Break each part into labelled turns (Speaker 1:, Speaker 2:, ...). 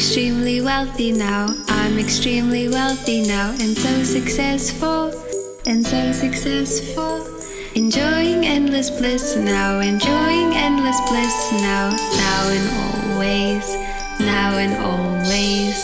Speaker 1: extremely wealthy now. I'm extremely wealthy now, and so successful, and so successful. Enjoying endless bliss now, enjoying endless bliss now, now and always, now and always.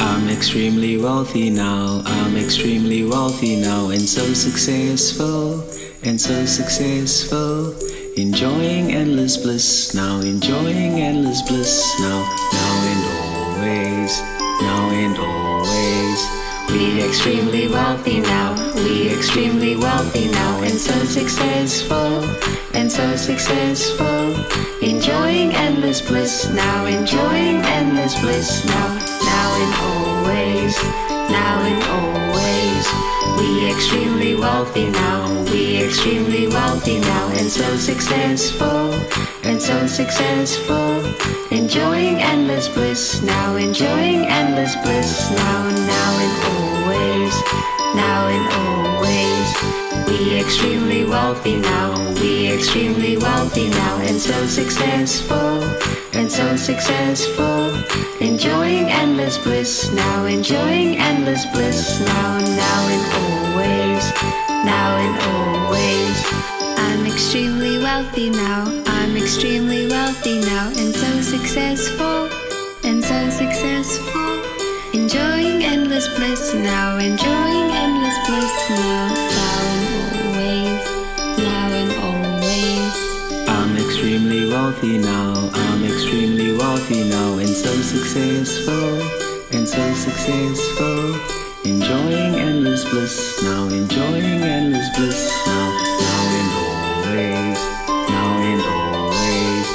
Speaker 2: I'm extremely wealthy now, I'm extremely wealthy now, and so successful, and so successful. Enjoying endless bliss now, enjoying endless bliss now, now and always, now and always.
Speaker 1: We extremely wealthy now, we extremely wealthy now, and so successful, and so successful. Enjoying endless bliss now, enjoying endless bliss now, now and always, now and always. We extremely wealthy now, we extremely wealthy now, and so successful, and so successful. Enjoying endless bliss now, enjoying endless bliss now, now and always, now and always. We extremely wealthy now, we extremely wealthy now, and so successful, and so successful. Enjoying endless bliss now, enjoying endless bliss now, now and always, now and always. I'm extremely wealthy now, I'm extremely wealthy now, and so successful, and so successful. Enjoying endless bliss now, enjoying endless bliss now, now and always, now and always.
Speaker 2: I'm extremely wealthy now, I'm extremely wealthy now, and so successful, and so successful. Enjoying endless bliss now, enjoying endless bliss now, now and always, now and always.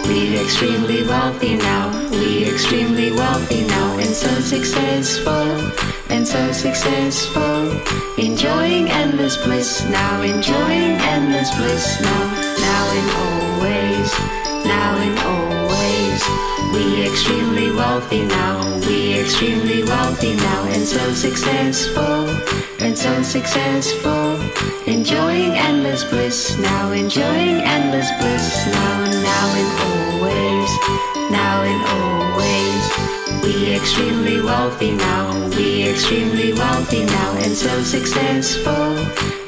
Speaker 1: We extremely wealthy now, we extremely wealthy now, and so successful, and so successful. Enjoying endless bliss now, enjoying endless bliss now, now and always, now and always. We extremely wealthy now, we extremely wealthy now, and so successful, and so successful. Enjoying endless bliss now, enjoying endless bliss now, now and always, now and always. We extremely wealthy now, we extremely wealthy now, and so successful,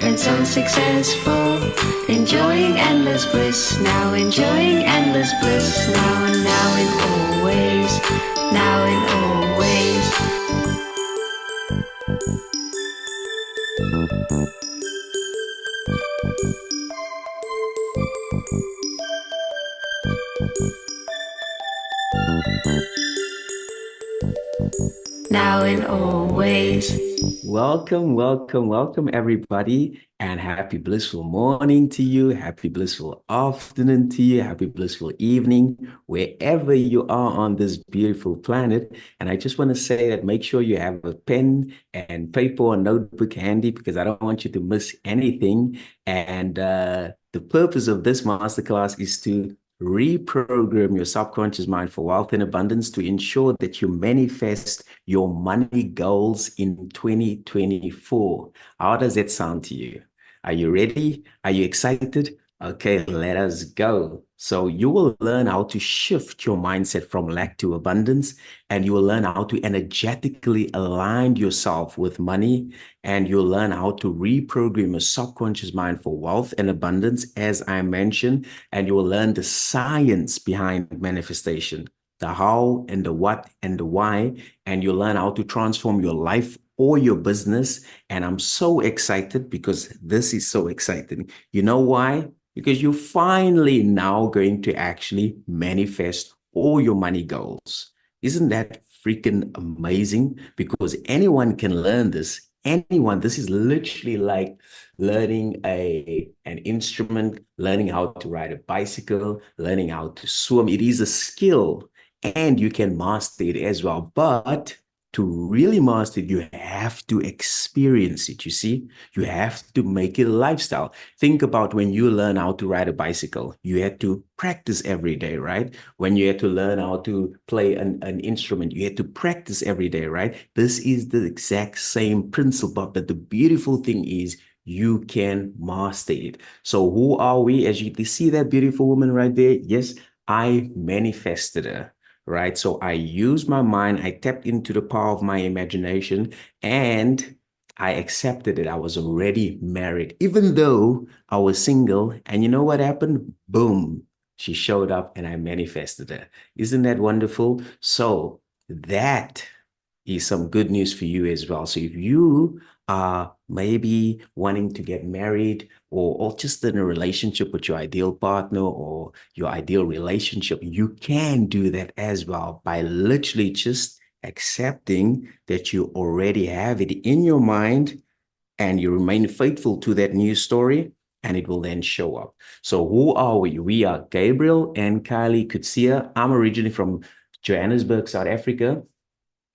Speaker 1: and so successful. Enjoying endless bliss now, enjoying endless bliss now, now and always, now and always. Now and always.
Speaker 2: Welcome, welcome, welcome everybody, and happy blissful morning to you, happy blissful afternoon to you, happy blissful evening, wherever you are on this beautiful planet. And I just want to say that make sure you have a pen and paper or notebook handy, because I don't want you to miss anything. And the purpose of this masterclass is to reprogram your subconscious mind for wealth and abundance, to ensure that you manifest your money goals in 2024. How does that sound to you? Are you ready? Are you excited? Okay, let us go. So you will learn how to shift your mindset from lack to abundance, and you will learn how to energetically align yourself with money, and you'll learn how to reprogram your subconscious mind for wealth and abundance, as I mentioned, and you will learn the science behind manifestation, the how and the what and the why, and you'll learn how to transform your life or your business. And I'm so excited because this is so exciting. You know why? Because you're finally now going to actually manifest all your money goals. Isn't that freaking amazing? Because anyone can learn this. Anyone. This is literally like learning an instrument, learning how to ride a bicycle, learning how to swim. It is a skill, and you can master it as well. But to really master it, you have to experience it. You see, you have to make it a lifestyle. Think about when you learn how to ride a bicycle, you had to practice every day, right? When you had to learn how to play an instrument, you had to practice every day, right? This is the exact same principle, but the beautiful thing is you can master it. So who are we? As you see that beautiful woman right there? Yes, I manifested her. right? So I used my mind, I tapped into the power of my imagination, and I accepted it. I was already married, even though I was single. And you know what happened? Boom, she showed up and I manifested her. Isn't that wonderful? So that is some good news for you as well. So if you are maybe wanting to get married, or just in a relationship with your ideal partner or your ideal relationship, you can do that as well by literally just accepting that you already have it in your mind and you remain faithful to that new story, and it will then show up. So who are we? We are Gabriel and Kylie Kutsia. I'm originally from Johannesburg, South Africa.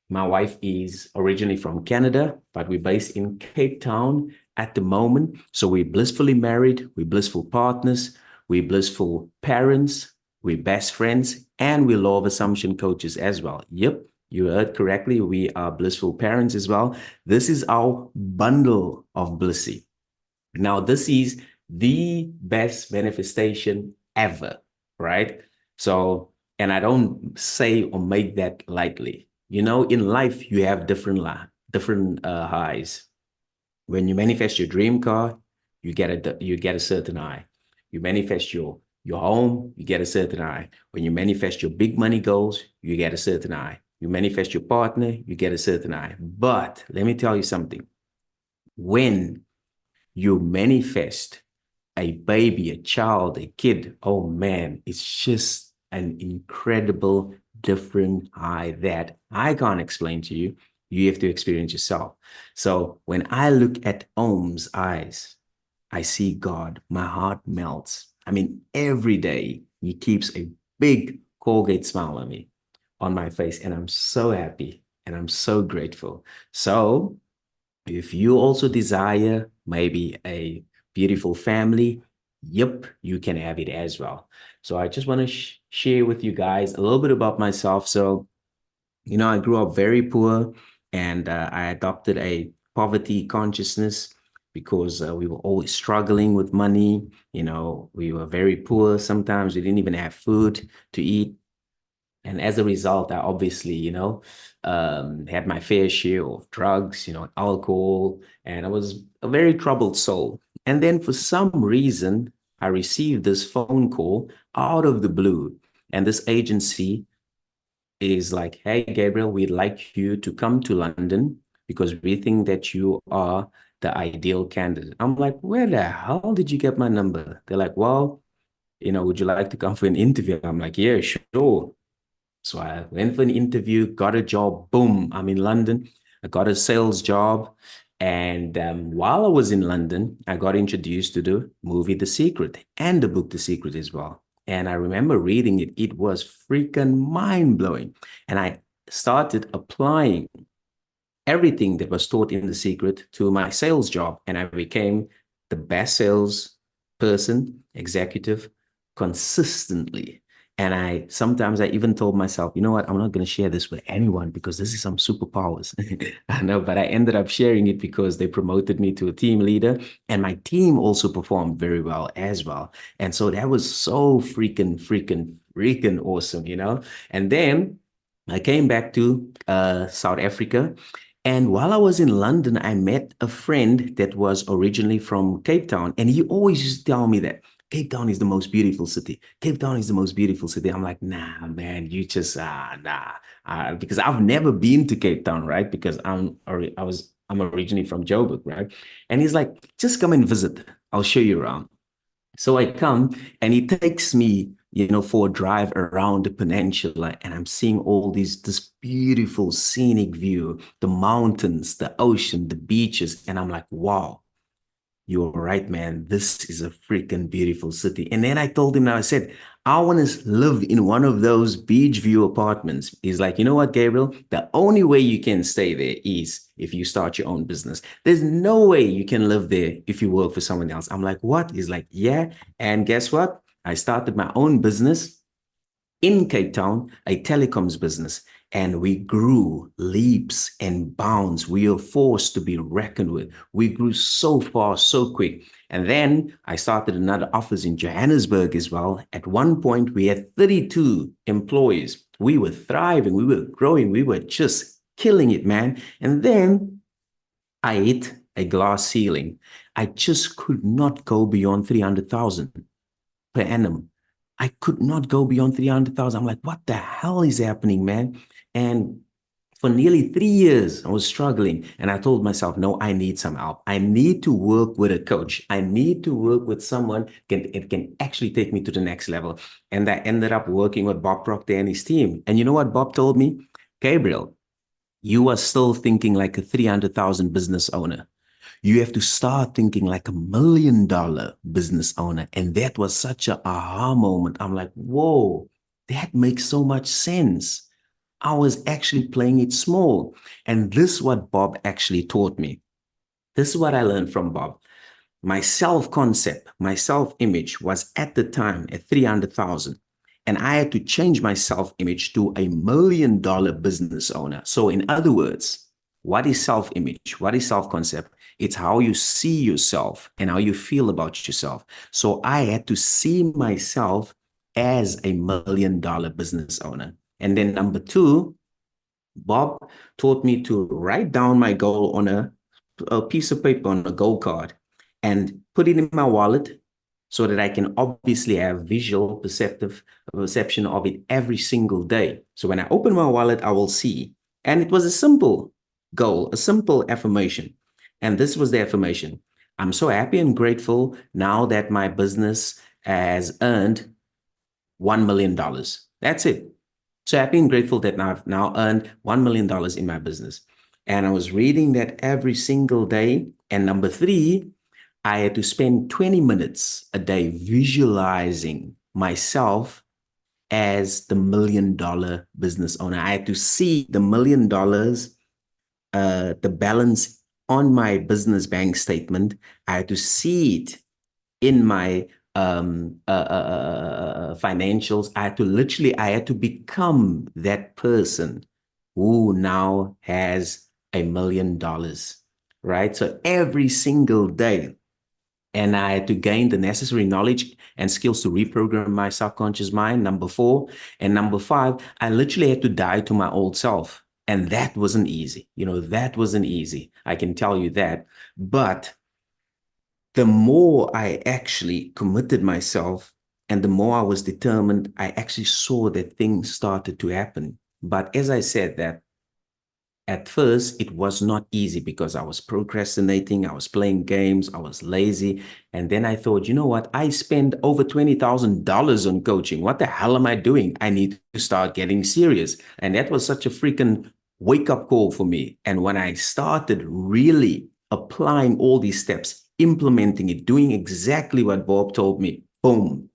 Speaker 2: My wife is originally from Canada, but we're based in Cape Town at the moment. So we're blissfully married, we're blissful partners, we're blissful parents, we're best friends, and we're law of assumption coaches as well. Yep, you heard correctly. We are blissful parents as well. This is our bundle of blissy. Now, this is the best manifestation ever, right? So, and I don't say or make that lightly. You know, in life, you have different highs. When you manifest your dream car, you get a certain high. You manifest your home, you get a certain high. When you manifest your big money goals, you get a certain high. You manifest your partner, you get a certain high. But let me tell you something. When you manifest a baby, a child, a kid, oh man, it's just an incredible different high that I can't explain to you. You have to experience yourself. So when I look at Om's eyes, I see God. My heart melts. I mean, every day he keeps a big Colgate smile on my face, and I'm so happy and I'm so grateful. So if you also desire maybe a beautiful family, yep, you can have it as well. So I just want to share with you guys a little bit about myself. So, you know, I grew up very poor, and I adopted a poverty consciousness because we were always struggling with money. You know, we were very poor. Sometimes we didn't even have food to eat. And as a result, I obviously, had my fair share of drugs, alcohol, and I was a very troubled soul. And then for some reason, I received this phone call out of the blue. And this agency is like, hey, Gabriel, we'd like you to come to London because we think that you are the ideal candidate. I'm like, where the hell did you get my number? They're like, well, would you like to come for an interview? I'm like, yeah, sure. So I went for an interview, got a job, boom, I'm in London. I got a sales job. And while I was in London, I got introduced to the movie The Secret and the book The Secret as well. And I remember reading it. It was freaking mind-blowing. And I started applying everything that was taught in The Secret to my sales job. And I became the best sales person, executive, consistently. And sometimes I even told myself, you know what, I'm not going to share this with anyone because this is some superpowers. I know, but I ended up sharing it because they promoted me to a team leader, and my team also performed very well as well. And so that was so freaking awesome. And then I came back to South Africa. And while I was in London, I met a friend that was originally from Cape Town. And he always used to tell me that Cape Town is the most beautiful city. Cape Town is the most beautiful city. I'm like, nah, man, you just, nah. Because I've never been to Cape Town, right? Because I'm originally from Joburg, right? And he's like, just come and visit. I'll show you around. So I come and he takes me, for a drive around the peninsula, and I'm seeing this beautiful scenic view, the mountains, the ocean, the beaches. And I'm like, wow, you're right, man. This is a freaking beautiful city. And then I told him, now I said, I want to live in one of those beach view apartments. He's like, you know what, Gabriel? The only way you can stay there is if you start your own business. There's no way you can live there if you work for someone else. I'm like, what? He's like, yeah. And guess what? I started my own business in Cape Town, a telecoms business, and we grew leaps and bounds. We are forced to be reckoned with. We grew so far, so quick. And then I started another office in Johannesburg as well. At one point, we had 32 employees. We were thriving, we were growing, we were just killing it, man. And then I hit a glass ceiling. I just could not go beyond 300,000 per annum. I could not go beyond 300,000. I'm like, what the hell is happening, man? And for nearly 3 years, I was struggling. And I told myself, no, I need some help. I need to work with a coach. I need to work with someone it can actually take me to the next level. And I ended up working with Bob Proctor and his team. And you know what Bob told me? Gabriel, you are still thinking like a 300,000 business owner. You have to start thinking like $1 million business owner. And that was such a aha moment. I'm like, whoa, that makes so much sense. I was actually playing it small. And this is what Bob actually taught me. This is what I learned from Bob. My self-concept, my self-image was at the time at 300,000. And I had to change my self-image to $1 million business owner. So in other words, what is self-image? What is self-concept? It's how you see yourself and how you feel about yourself. So I had to see myself as $1 million business owner. And then number two, Bob taught me to write down my goal on a piece of paper, on a goal card, and put it in my wallet so that I can obviously have visual perception of it every single day. So when I open my wallet, I will see. And it was a simple goal, a simple affirmation. And this was the affirmation. I'm so happy and grateful now that my business has earned $1 million. That's it. So happy and grateful that I've now earned $1 million in my business. And I was reading that every single day. And number three, I had to spend 20 minutes a day visualizing myself as the $1 million business owner. I had to see the $1 million, the balance on my business bank statement. I had to see it in my financials. I had to become that person who now has $1 million, right? So every single day, and I had to gain the necessary knowledge and skills to reprogram my subconscious mind, number four. And number five, I literally had to die to my old self. And that wasn't easy. That wasn't easy. I can tell you that. But the more I actually committed myself and the more I was determined, I actually saw that things started to happen. But as I said that, at first, it was not easy because I was procrastinating, I was playing games, I was lazy. And then I thought, you know what? I spend over $20,000 on coaching. What the hell am I doing? I need to start getting serious. And that was such a freaking wake-up call for me. And when I started really applying all these steps, implementing it, doing exactly what Bob told me, boom,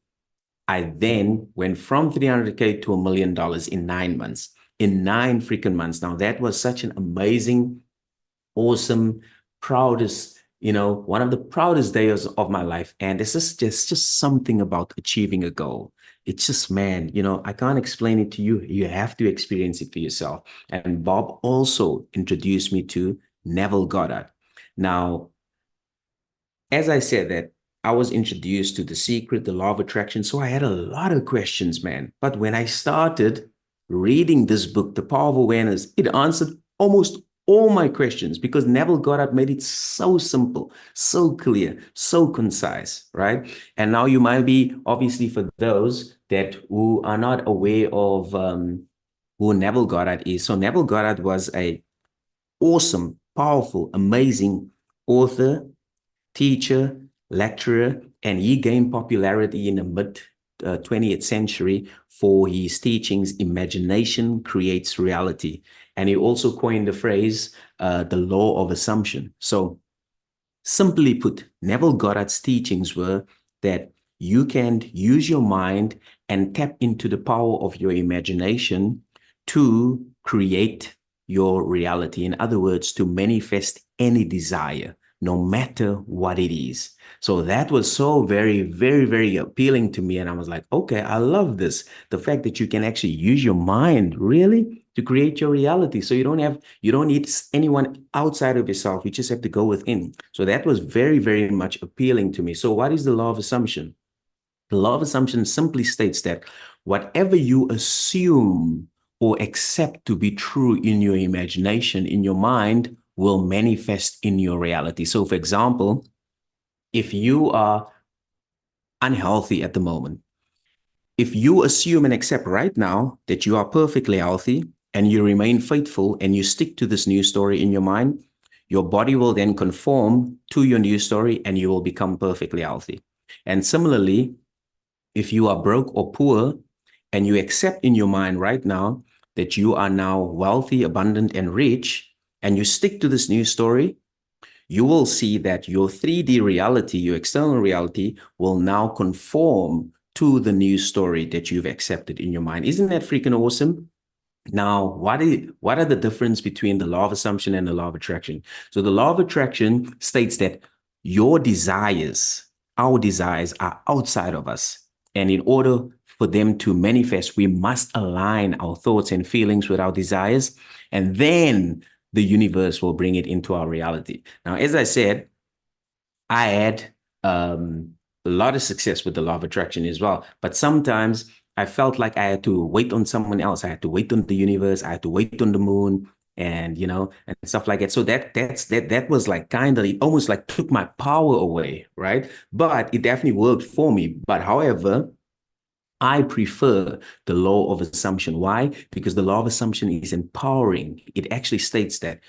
Speaker 2: I then went from 300K to $1 million in 9 months. In 9 freaking months. Now, that was such an amazing, awesome, proudest, one of the proudest days of my life. And it's just something about achieving a goal. It's just, man, I can't explain it to you. You have to experience it for yourself. And Bob also introduced me to Neville Goddard. Now, as I said that, I was introduced to The Secret, the Law of Attraction. So I had a lot of questions, man. But when I started reading this book, The Power of Awareness, it answered almost all my questions because Neville Goddard made it so simple, so clear, so concise, right? And now you might be, obviously, for those who are not aware of who Neville Goddard is. So Neville Goddard was a awesome, powerful, amazing author, teacher, lecturer, and he gained popularity in the mid 20th century for his teachings, imagination creates reality. And he also coined the phrase, the law of assumption. So simply put, Neville Goddard's teachings were that you can use your mind and tap into the power of your imagination to create your reality. In other words, to manifest any desire, no matter what it is. So that was so very, very, very appealing to me. And I was like, okay, I love this. The fact that you can actually use your mind really to create your reality. So you don't need anyone outside of yourself. You just have to go within. So that was very, very much appealing to me. So what is the law of assumption? The law of assumption simply states that whatever you assume or accept to be true in your imagination, in your mind, will manifest in your reality. So, for example, if you are unhealthy at the moment, if you assume and accept right now that you are perfectly healthy and you remain faithful and you stick to this new story in your mind, your body will then conform to your new story and you will become perfectly healthy. And similarly, if you are broke or poor and you accept in your mind right now that you are now wealthy, abundant, and rich, and you stick to this new story, you will see that your 3D reality, your external reality, will now conform to the new story that you've accepted in your mind. Isn't that freaking awesome? Now, what are the difference between the law of assumption and the law of attraction? So the law of attraction states that your desires, our desires are outside of us. And in order for them to manifest, we must align our thoughts and feelings with our desires. And then the universe will bring it into our reality. Now, as I said, I had a lot of success with the law of attraction as well. But sometimes I felt like I had to wait on someone else. I had to wait on the universe. I had to wait on the moon and, and stuff like that. So that was like kind of, it almost like took my power away, right? But it definitely worked for me. But however, I prefer the law of assumption. Why? Because the law of assumption is empowering. It actually states that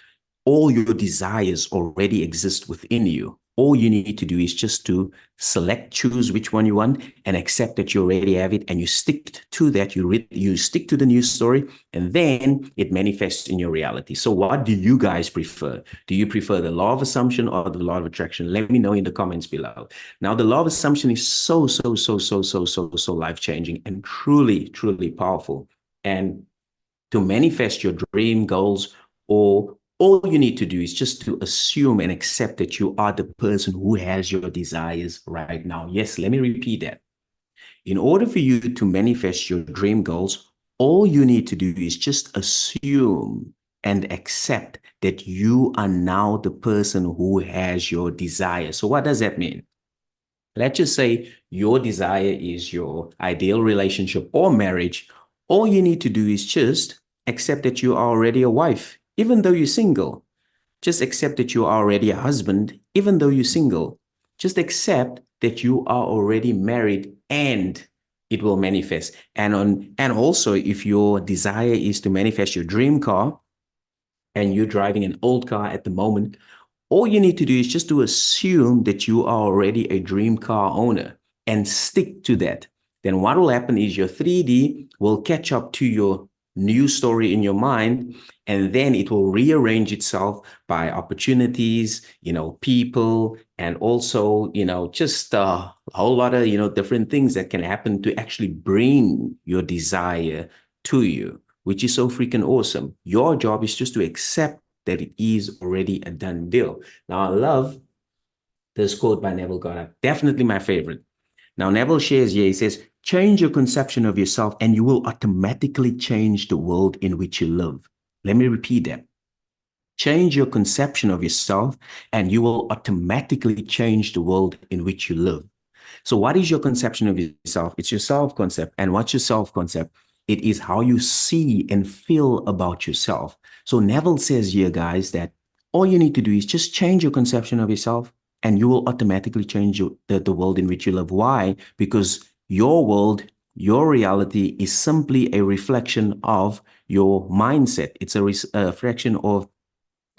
Speaker 2: all your desires already exist within you. All you need to do is just to select, choose which one you want, and accept that you already have it, and you stick to that. You stick to the news story, and then it manifests in your reality. So, what do you guys prefer? Do you prefer the law of assumption or the law of attraction? Let me know in the comments below. Now, the law of assumption is so life changing and truly, truly powerful. And to manifest your dream goals, or all you need to do is just to assume and accept that you are the person who has your desires right now. Yes, let me repeat that. In order for you to manifest your dream goals, all you need to do is just assume and accept that you are now the person who has your desire. So what does that mean? Let's just say your desire is your ideal relationship or marriage. All you need to do is just accept that you are already a wife, even though you're single. Just accept that you are already a husband, even though you're single. Just accept that you are already married and it will manifest. And also, if your desire is to manifest your dream car and you're driving an old car at the moment, all you need to do is just to assume that you are already a dream car owner and stick to that. Then what will happen is your 3D will catch up to your new story in your mind, and then it will rearrange itself by opportunities, people, and also, just a whole lot of, different things that can happen to actually bring your desire to you, which is so freaking awesome. Your job is just to accept that it is already a done deal. Now, I love this quote by Neville Goddard, definitely my favorite. Now, Neville shares here, he says, change your conception of yourself and you will automatically change the world in which you live. Let me repeat that. Change your conception of yourself and you will automatically change the world in which you live. So what is your conception of yourself? It's your self-concept. And what's your self-concept? It is how you see and feel about yourself. So Neville says here, guys, that all you need to do is just change your conception of yourself and you will automatically change the world in which you live. Why? Because your world, your reality is simply a reflection of your mindset. It's a reflection of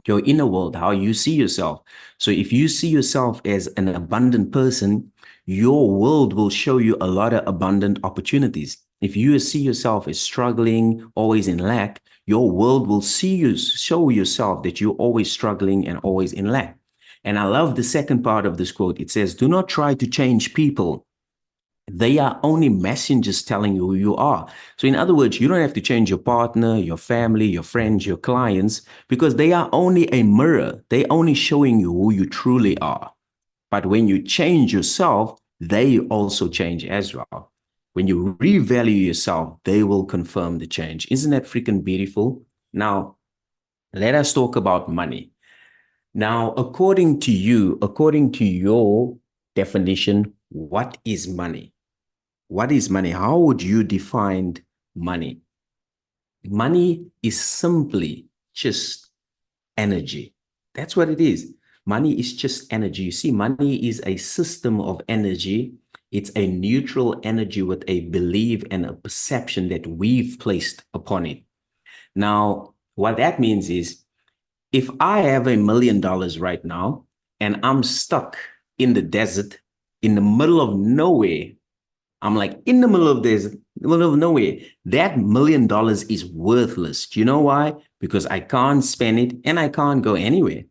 Speaker 2: your inner world, how you see yourself. So if you see yourself as an abundant person, your world will show you a lot of abundant opportunities. If you see yourself as struggling, always in lack, your world will show yourself that you're always struggling and always in lack. And I love the second part of this quote. It says, do not try to change people. They are only messengers telling you who you are. So in other words, you don't have to change your partner, your family, your friends, your clients, because they are only a mirror. They only showing you who you truly are. But when you change yourself, they also change as well. When you revalue yourself, they will confirm the change. Isn't that freaking beautiful? Now, let us talk about money. Now, according to you, according to your definition, what is money? What is money? How would you define money? Money is simply just energy. That's what it is. Money is just energy. You see, money is a system of energy. It's a neutral energy with a belief and a perception that we've placed upon it. Now, what that means is if I have $1 million right now and I'm stuck in the desert in the middle of nowhere, I'm like in the middle of this, middle of nowhere. That $1 million is worthless. Do you know why? Because I can't spend it and I can't go anywhere.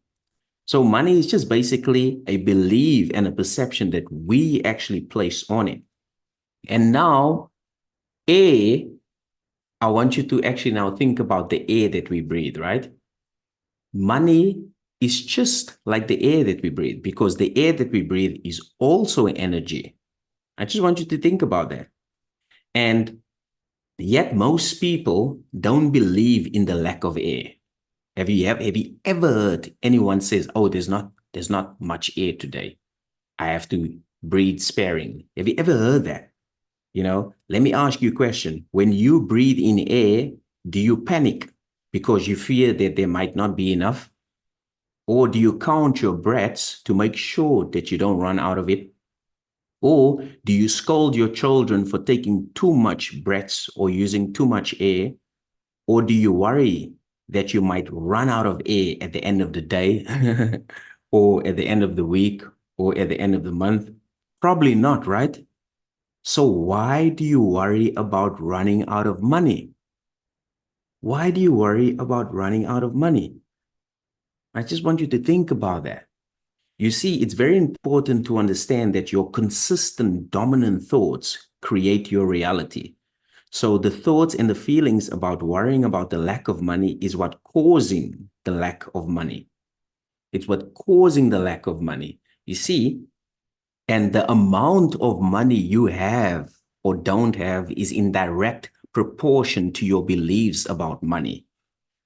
Speaker 2: So money is just basically a belief and a perception that we actually place on it. And now, air, I want you to actually now think about the air that we breathe, right? Money is just like the air that we breathe because the air that we breathe is also energy. I just want you to think about that. And yet most people don't believe in the lack of air. Have you ever heard anyone says, "Oh, there's not much air today. I have to breathe sparingly." Have you ever heard that? Let me ask you a question. When you breathe in air, do you panic because you fear that there might not be enough? Or do you count your breaths to make sure that you don't run out of it? Or do you scold your children for taking too much breaths or using too much air? Or do you worry that you might run out of air at the end of the day or at the end of the week or at the end of the month? Probably not, right? So why do you worry about running out of money? Why do you worry about running out of money? I just want you to think about that. You see, it's very important to understand that your consistent dominant thoughts create your reality. So the thoughts and the feelings about worrying about the lack of money is what causing the lack of money. It's what causing the lack of money. You see, and the amount of money you have or don't have is in direct proportion to your beliefs about money.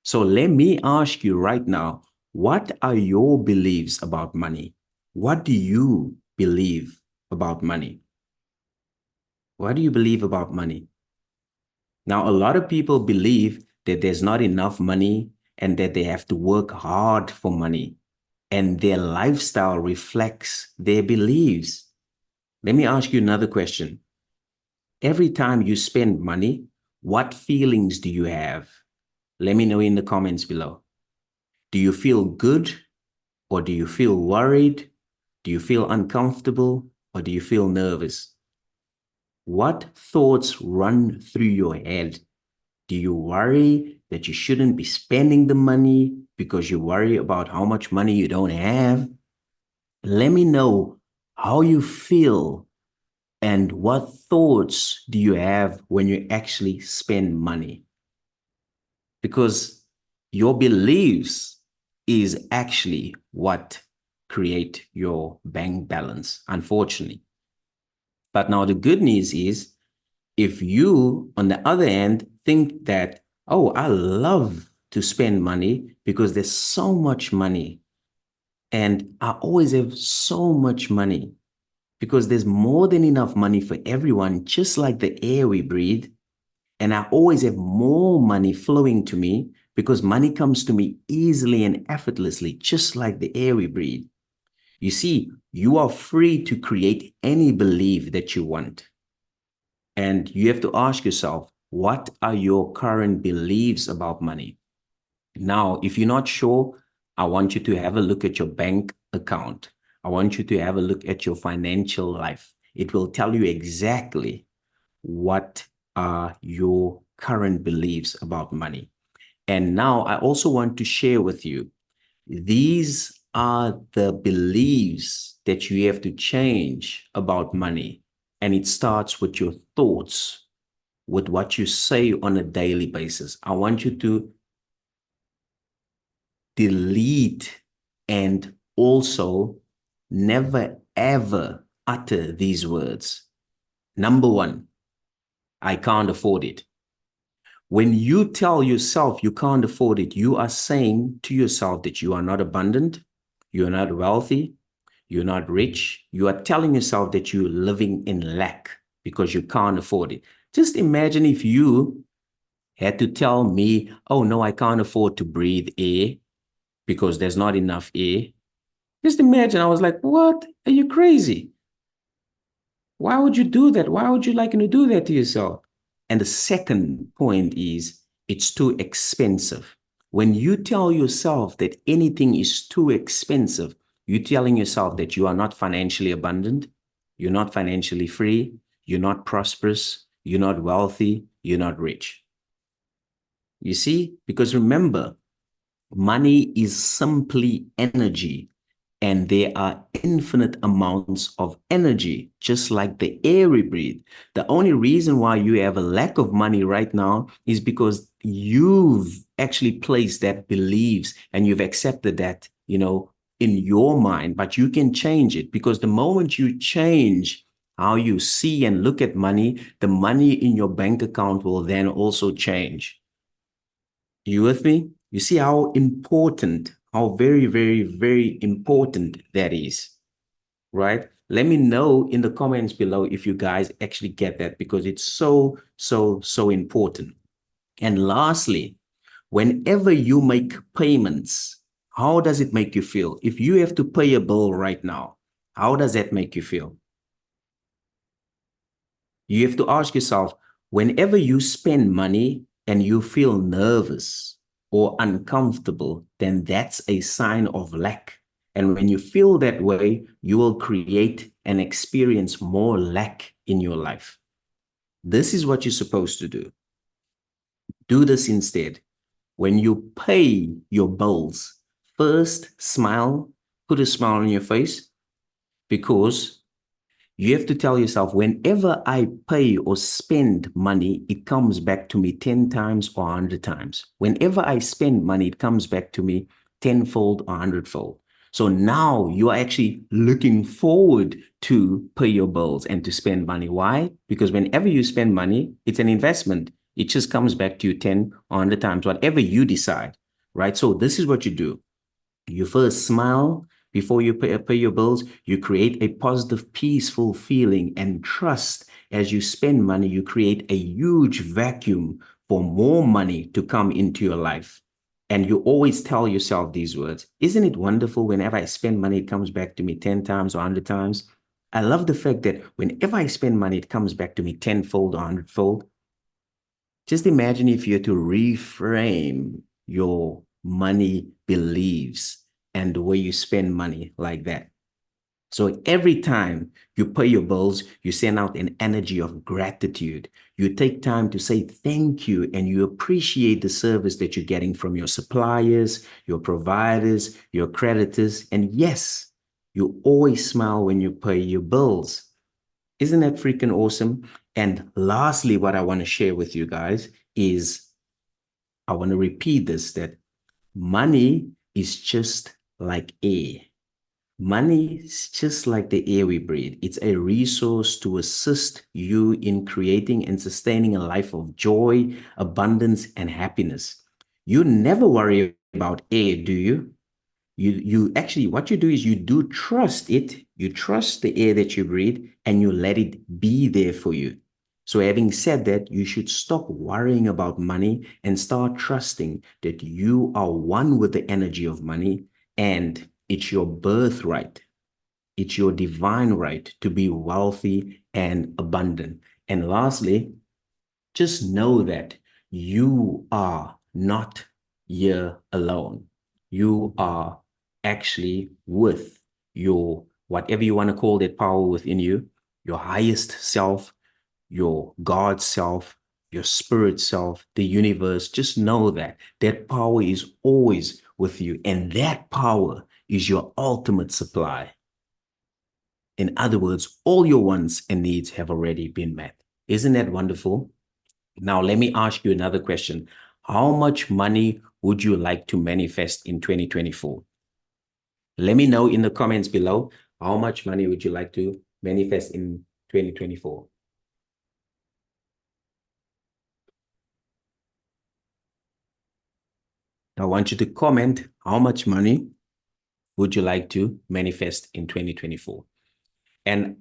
Speaker 2: So let me ask you right now, what are your beliefs about money? What do you believe about money? What do you believe about money? Now, a lot of people believe that there's not enough money and that they have to work hard for money, and their lifestyle reflects their beliefs. Let me ask you another question. Every time you spend money, what feelings do you have? Let me know in the comments below. Do you feel good or do you feel worried? Do you feel uncomfortable or do you feel nervous? What thoughts run through your head? Do you worry that you shouldn't be spending the money because you worry about how much money you don't have? Let me know how you feel and what thoughts do you have when you actually spend money? Because your beliefs is actually what create your bank balance, unfortunately. But now the good news is if you, on the other hand, think that, oh, I love to spend money because there's so much money and I always have so much money because there's more than enough money for everyone, just like the air we breathe. And I always have more money flowing to me because money comes to me easily and effortlessly, just like the air we breathe. You see, you are free to create any belief that you want. And you have to ask yourself, what are your current beliefs about money? Now, if you're not sure, I want you to have a look at your bank account. I want you to have a look at your financial life. It will tell you exactly what are your current beliefs about money. And now I also want to share with you, these are the beliefs that you have to change about money. And it starts with your thoughts, with what you say on a daily basis. I want you to delete and also never ever utter these words. Number one, I can't afford it. When you tell yourself you can't afford it, you are saying to yourself that you are not abundant, you're not wealthy, you're not rich. You are telling yourself that you're living in lack because you can't afford it. Just imagine if you had to tell me, oh no, I can't afford to breathe air because there's not enough air. Just imagine, I was like, what? Are you crazy? Why would you do that? Why would you like to do that to yourself? And the second point is it's too expensive. When you tell yourself that anything is too expensive, you're telling yourself that you are not financially abundant, you're not financially free, you're not prosperous, you're not wealthy, you're not rich. You see? Because remember, money is simply energy, and there are infinite amounts of energy, just like the air we breathe. The only reason why you have a lack of money right now is because you've actually placed that beliefs and you've accepted that, in your mind, but you can change it because the moment you change how you see and look at money, the money in your bank account will then also change. You with me? You see how important, how very, very, very important that is, right? Let me know in the comments below if you guys actually get that because it's so, so, so important. And lastly, whenever you make payments, how does it make you feel? If you have to pay a bill right now, how does that make you feel? You have to ask yourself, whenever you spend money and you feel nervous or uncomfortable, then that's a sign of lack. And when you feel that way, you will create and experience more lack in your life. This is what you're supposed to do. Do this instead. When you pay your bills, first smile, put a smile on your face, because you have to tell yourself, whenever I pay or spend money, it comes back to me 10 times or 100 times. Whenever I spend money, it comes back to me tenfold or hundredfold. So now you are actually looking forward to pay your bills and to spend money. Why? Because whenever you spend money, it's an investment. It just comes back to you 10 or 100 times, whatever you decide, right? So this is what you do. You first smile before you pay your bills. You create a positive, peaceful feeling and trust. As you spend money, you create a huge vacuum for more money to come into your life. And you always tell yourself these words. Isn't it wonderful? Whenever I spend money, it comes back to me 10 times or 100 times. I love the fact that whenever I spend money, it comes back to me tenfold or hundredfold. Just imagine if you had to reframe your money beliefs and the way you spend money like that. So every time you pay your bills, you send out an energy of gratitude. You take time to say thank you and you appreciate the service that you're getting from your suppliers, your providers, your creditors. And yes, you always smile when you pay your bills. Isn't that freaking awesome? And lastly, what I want to share with you guys is I want to repeat this, that money is just like air. Money is just like the air we breathe. It's a resource to assist you in creating and sustaining a life of joy, abundance, and happiness. You never worry about air, do you? You actually, what you do is you do trust it. You trust the air that you breathe and you let it be there for you. So having said that, you should stop worrying about money and start trusting that you are one with the energy of money and it's your birthright. It's your divine right to be wealthy and abundant. And lastly, just know that you are not here alone. You are actually with your, whatever you want to call that power within you, your highest self, your God self, your spirit self, the universe. Just know that that power is always with you. And that power is your ultimate supply. In other words, all your wants and needs have already been met. Isn't that wonderful? Now, let me ask you another question. How much money would you like to manifest in 2024? Let me know in the comments below, how much money would you like to manifest in 2024? I want you to comment how much money would you like to manifest in 2024? And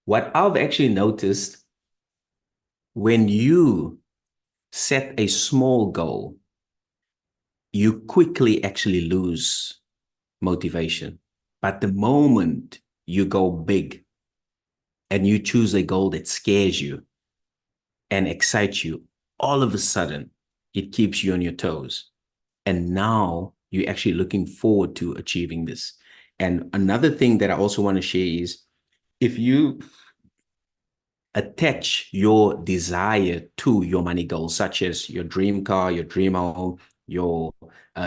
Speaker 2: what I've actually noticed, when you set a small goal, you quickly actually lose motivation. But the moment you go big and you choose a goal that scares you and excites you, all of a sudden, it keeps you on your toes. And now you're actually looking forward to achieving this. And another thing that I also want to share is, if you attach your desire to your money goals, such as your dream car, your dream home, your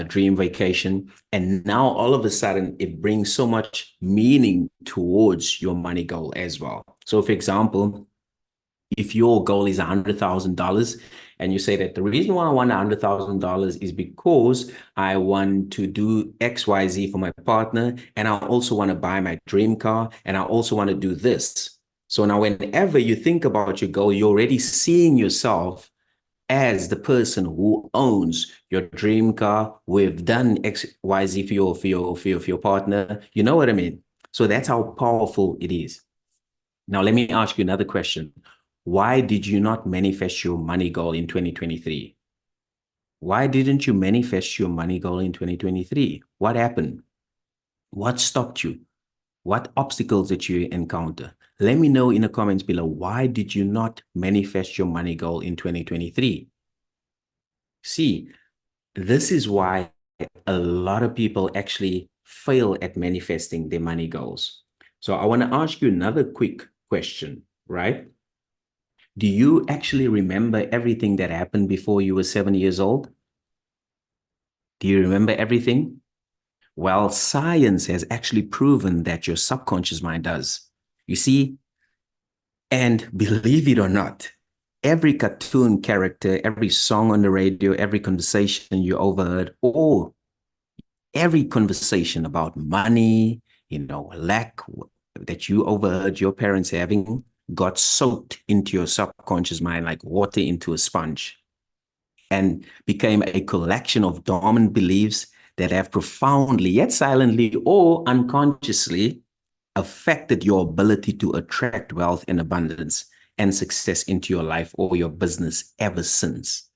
Speaker 2: dream vacation, and now all of a sudden it brings so much meaning towards your money goal as well. So for example, if your goal is $100,000 and you say that the reason why I want $100,000 is because I want to do XYZ for my partner, and I also want to buy my dream car, and I also want to do this. So now whenever you think about your goal, you're already seeing yourself as the person who owns your dream car. We've done XYZ for your partner. You know what I mean? So that's how powerful it is. Now, let me ask you another question. Why did you not manifest your money goal in 2023? Why didn't you manifest your money goal in 2023? What happened? What stopped you? What obstacles did you encounter? Let me know in the comments below. Why did you not manifest your money goal in 2023? See, this is why a lot of people actually fail at manifesting their money goals. So I want to ask you another quick question, right? Do you actually remember everything that happened before you were 7 years old? Do you remember everything? Well, science has actually proven that your subconscious mind does. You see, and believe it or not, every cartoon character, every song on the radio, every conversation you overheard, or every conversation about money, lack that you overheard your parents having, got soaked into your subconscious mind like water into a sponge, and became a collection of dormant beliefs that have profoundly, yet silently or unconsciously, affected your ability to attract wealth and abundance and success into your life or your business ever since.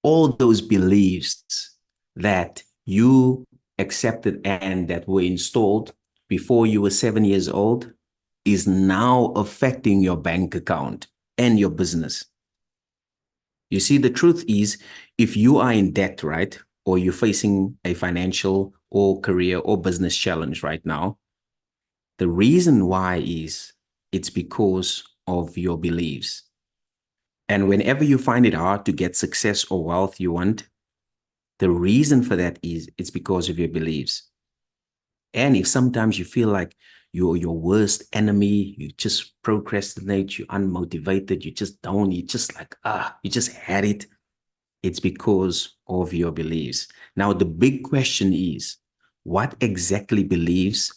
Speaker 2: All those beliefs that you accepted and that were installed before you were 7 years old is now affecting your bank account and your business. You see, the truth is, if you are in debt, right, or you're facing a financial or career or business challenge right now, the reason why is it's because of your beliefs. And whenever you find it hard to get success or wealth you want, the reason for that is it's because of your beliefs. And if sometimes you feel like you're your worst enemy, you just procrastinate, you're unmotivated, you just you just had it, it's because of your beliefs. Now, the big question is, what exact beliefs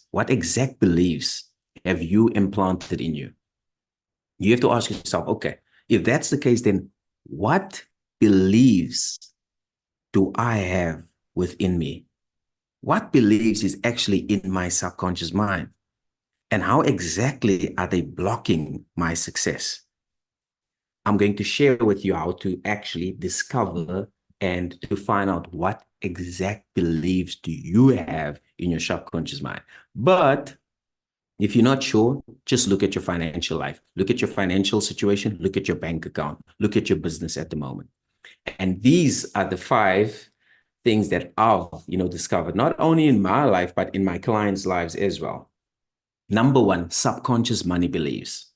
Speaker 2: have you implanted in you? You have to ask yourself, okay, if that's the case, then what beliefs do I have within me? What beliefs is actually in my subconscious mind? And how exactly are they blocking my success? I'm going to share with you how to actually discover and to find out what exact beliefs do you have in your subconscious mind. But if you're not sure, just look at your financial life, look at your financial situation, look at your bank account, look at your business at the moment. And these are the 5 things that I've, discovered, not only in my life, but in my clients' lives as well. Number 1, subconscious money beliefs.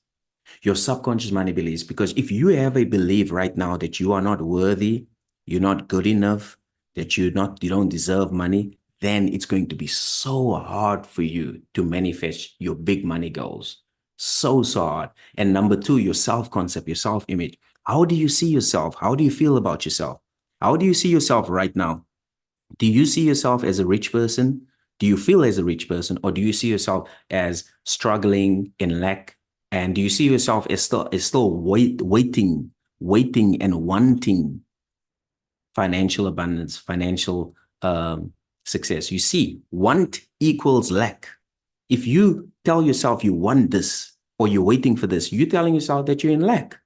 Speaker 2: Your subconscious money beliefs, because if you have a belief right now that you are not worthy, you're not good enough, that you don't deserve money, then it's going to be so hard for you to manifest your big money goals. So hard. And number two, your self-concept, your self-image. How do you see yourself? How do you feel about yourself? How do you see yourself right now? Do you see yourself as a rich person? Do you feel as a rich person? Or do you see yourself as struggling, in lack? And do you see yourself as still waiting and wanting financial abundance, financial success? You see, want equals lack. If you tell yourself you want this or you're waiting for this, you're telling yourself that you're in lack.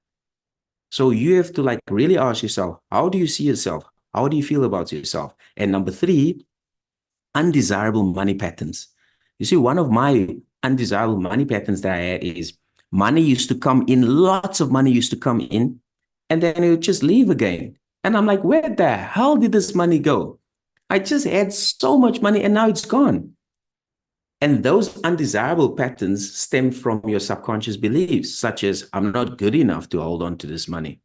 Speaker 2: So you have to like really ask yourself, how do you see yourself? How do you feel about yourself? And number three, undesirable money patterns. You see, one of my undesirable money patterns that I had is money used to come in, lots of money used to come in, and then it would just leave again. And I'm like, where the hell did this money go? I just had so much money and now it's gone. And those undesirable patterns stem from your subconscious beliefs, such as, I'm not good enough to hold on to this money.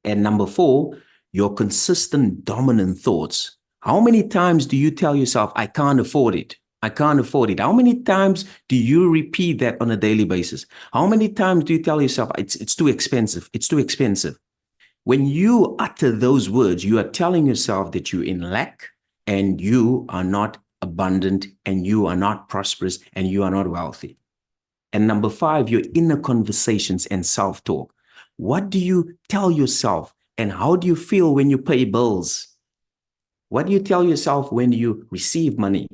Speaker 2: And number four, your consistent dominant thoughts. How many times do you tell yourself, I can't afford it? I can't afford it. How many times do you repeat that on a daily basis? How many times do you tell yourself, it's too expensive? It's too expensive. When you utter those words, you are telling yourself that you're in lack and you are not abundant and you are not prosperous and you are not wealthy. And number five, your inner conversations and self-talk. What do you tell yourself and how do you feel when you pay bills? What do you tell yourself when you receive money?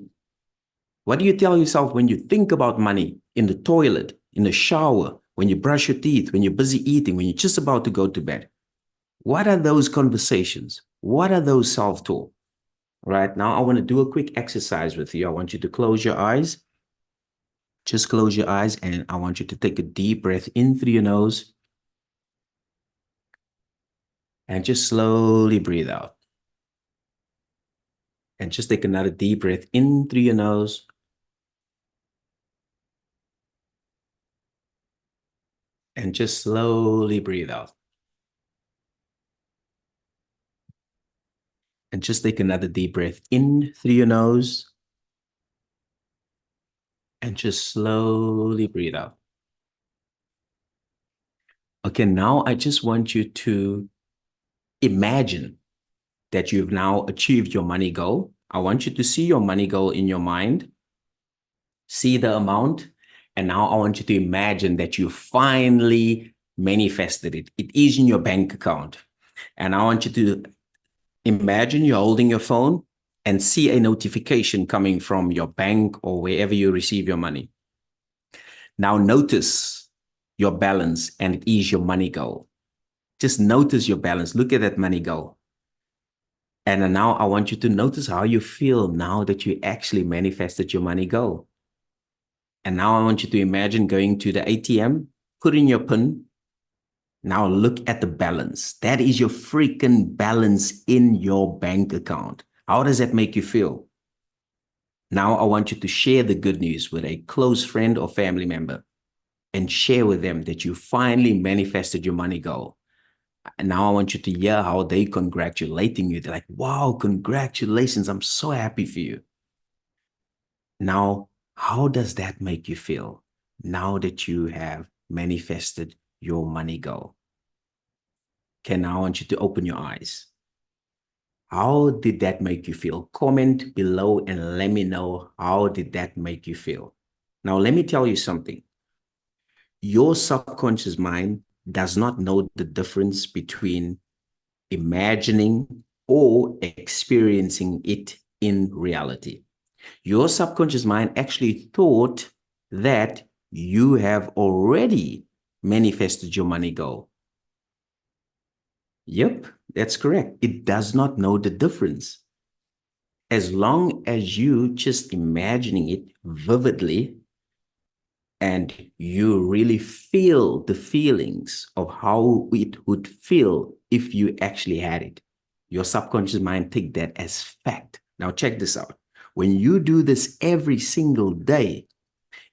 Speaker 2: What do you tell yourself when you think about money in the toilet, in the shower, when you brush your teeth, when you're busy eating, when you're just about to go to bed? What are those conversations? What are those self-talk? Right now, I want to do a quick exercise with you. I want you to close your eyes. Just close your eyes and I want you to take a deep breath in through your nose and just slowly breathe out. And just take another deep breath in through your nose. And just slowly breathe out. And just take another deep breath in through your nose. And just slowly breathe out. Okay, now I just want you to imagine that you've now achieved your money goal. I want you to see your money goal in your mind. See the amount. And now I want you to imagine that you finally manifested it. It is in your bank account. And I want you to imagine you're holding your phone and see a notification coming from your bank or wherever you receive your money. Now notice your balance and it is your money goal. Just notice your balance. Look at that money goal. And now I want you to notice how you feel now that you actually manifested your money goal. And now I want you to imagine going to the ATM, put in your PIN. Now look at the balance. That is your freaking balance in your bank account. How does that make you feel? Now I want you to share the good news with a close friend or family member and share with them that you finally manifested your money goal. And now I want you to hear how they congratulating you. They're like, wow, congratulations. I'm so happy for you. Now, how does that make you feel now that you have manifested your money goal? Okay, now I want you to open your eyes. How did that make you feel? Comment below and let me know, how did that make you feel? Now, let me tell you something. Your subconscious mind does not know the difference between imagining or experiencing it in reality. Your subconscious mind actually thought that you have already manifested your money goal. Yep, that's correct. It does not know the difference. As long as you just imagining it vividly and you really feel the feelings of how it would feel if you actually had it, your subconscious mind take that as fact. Now check this out. When you do this every single day,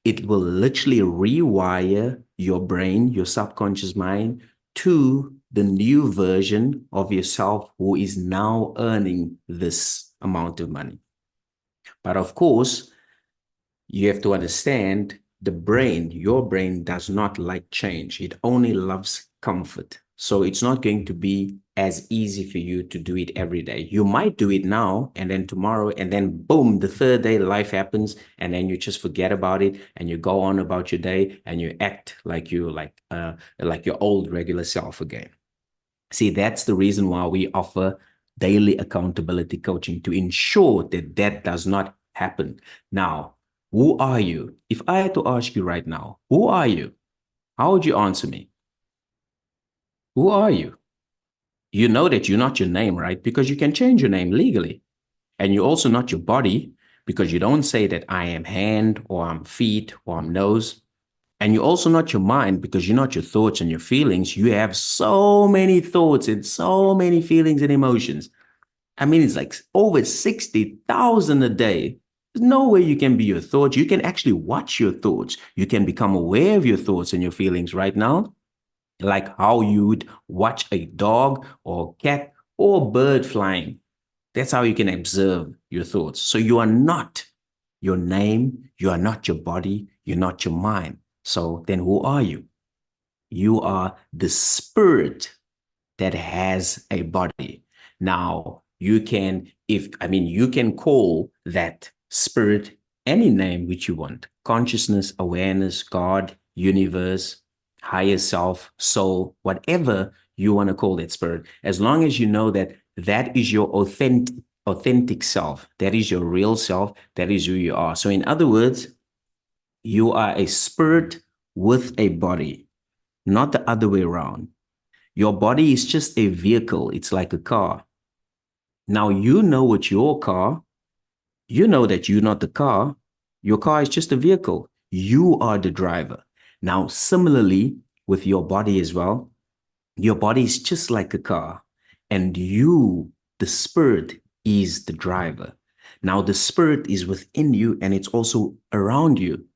Speaker 2: it will literally rewire your brain, your subconscious mind, to the new version of yourself who is now earning this amount of money. But of course, you have to understand the brain, your brain does not like change. It only loves comfort. So it's not going to be as easy for you to do it every day. You might do it now and then tomorrow, and then boom, the third day life happens, and then you just forget about it and you go on about your day and you act like like your old regular self again. See, that's the reason why we offer daily accountability coaching to ensure that that does not happen. Now, who are you? If I had to ask you right now, who are you? How would you answer me? Who are you? You know that you're not your name, right? Because you can change your name legally. And you're also not your body because you don't say that I am hand or I'm feet or I'm nose. And you're also not your mind because you're not your thoughts and your feelings. You have so many thoughts and so many feelings and emotions. I mean, it's like over 60,000 a day. There's no way you can be your thoughts. You can actually watch your thoughts. You can become aware of your thoughts and your feelings right now, like how you would watch a dog or cat or bird flying. That's how you can observe your thoughts. So you are not your name, you are not your body, you're not your mind. So then who are you? You are the spirit that has a body. Now, you can, you can call that spirit any name which you want: consciousness, awareness, God, universe, higher self, soul, whatever you want to call that spirit, as long as you know that that is your authentic self, that is your real self, that is who you are. So, in other words, you are a spirit with a body, not the other way around. Your body is just a vehicle. It's like a car. Now, you know what your car, you know that you're not the car. Your car is just a vehicle. You are the driver. Now, similarly, with your body as well, your body is just like a car. And you, the spirit, is the driver. Now, the spirit is within you and it's also around you.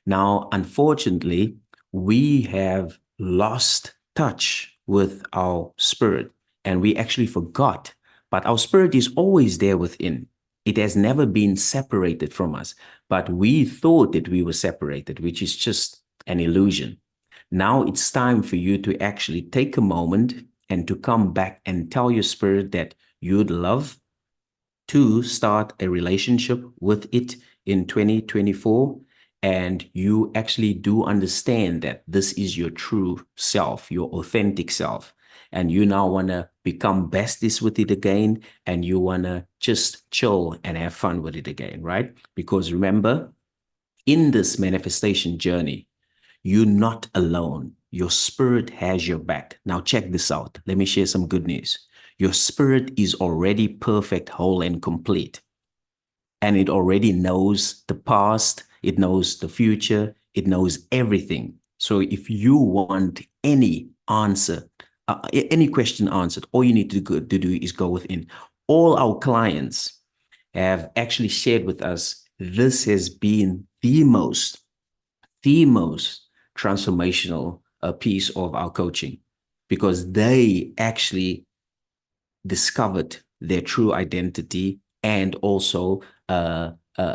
Speaker 2: Now, unfortunately, we have lost touch with our spirit and we actually forgot. But our spirit is always there within. It has never been separated from us. But we thought that we were separated, which is just an illusion. Now it's time for you to actually take a moment and to come back and tell your spirit that you'd love to start a relationship with it in 2024. And you actually do understand that this is your true self, your authentic self. And you now want to become besties with it again. And you want to just chill and have fun with it again, right? Because remember, in this manifestation journey, you're not alone. Your spirit has your back. Now, check this out. Let me share some good news. Your spirit is already perfect, whole, and complete. And it already knows the past, it knows the future, it knows everything. So if you want any answer, any question answered, all you need to do is go within. All our clients have actually shared with us, this has been the most transformational piece of our coaching because they actually discovered their true identity and also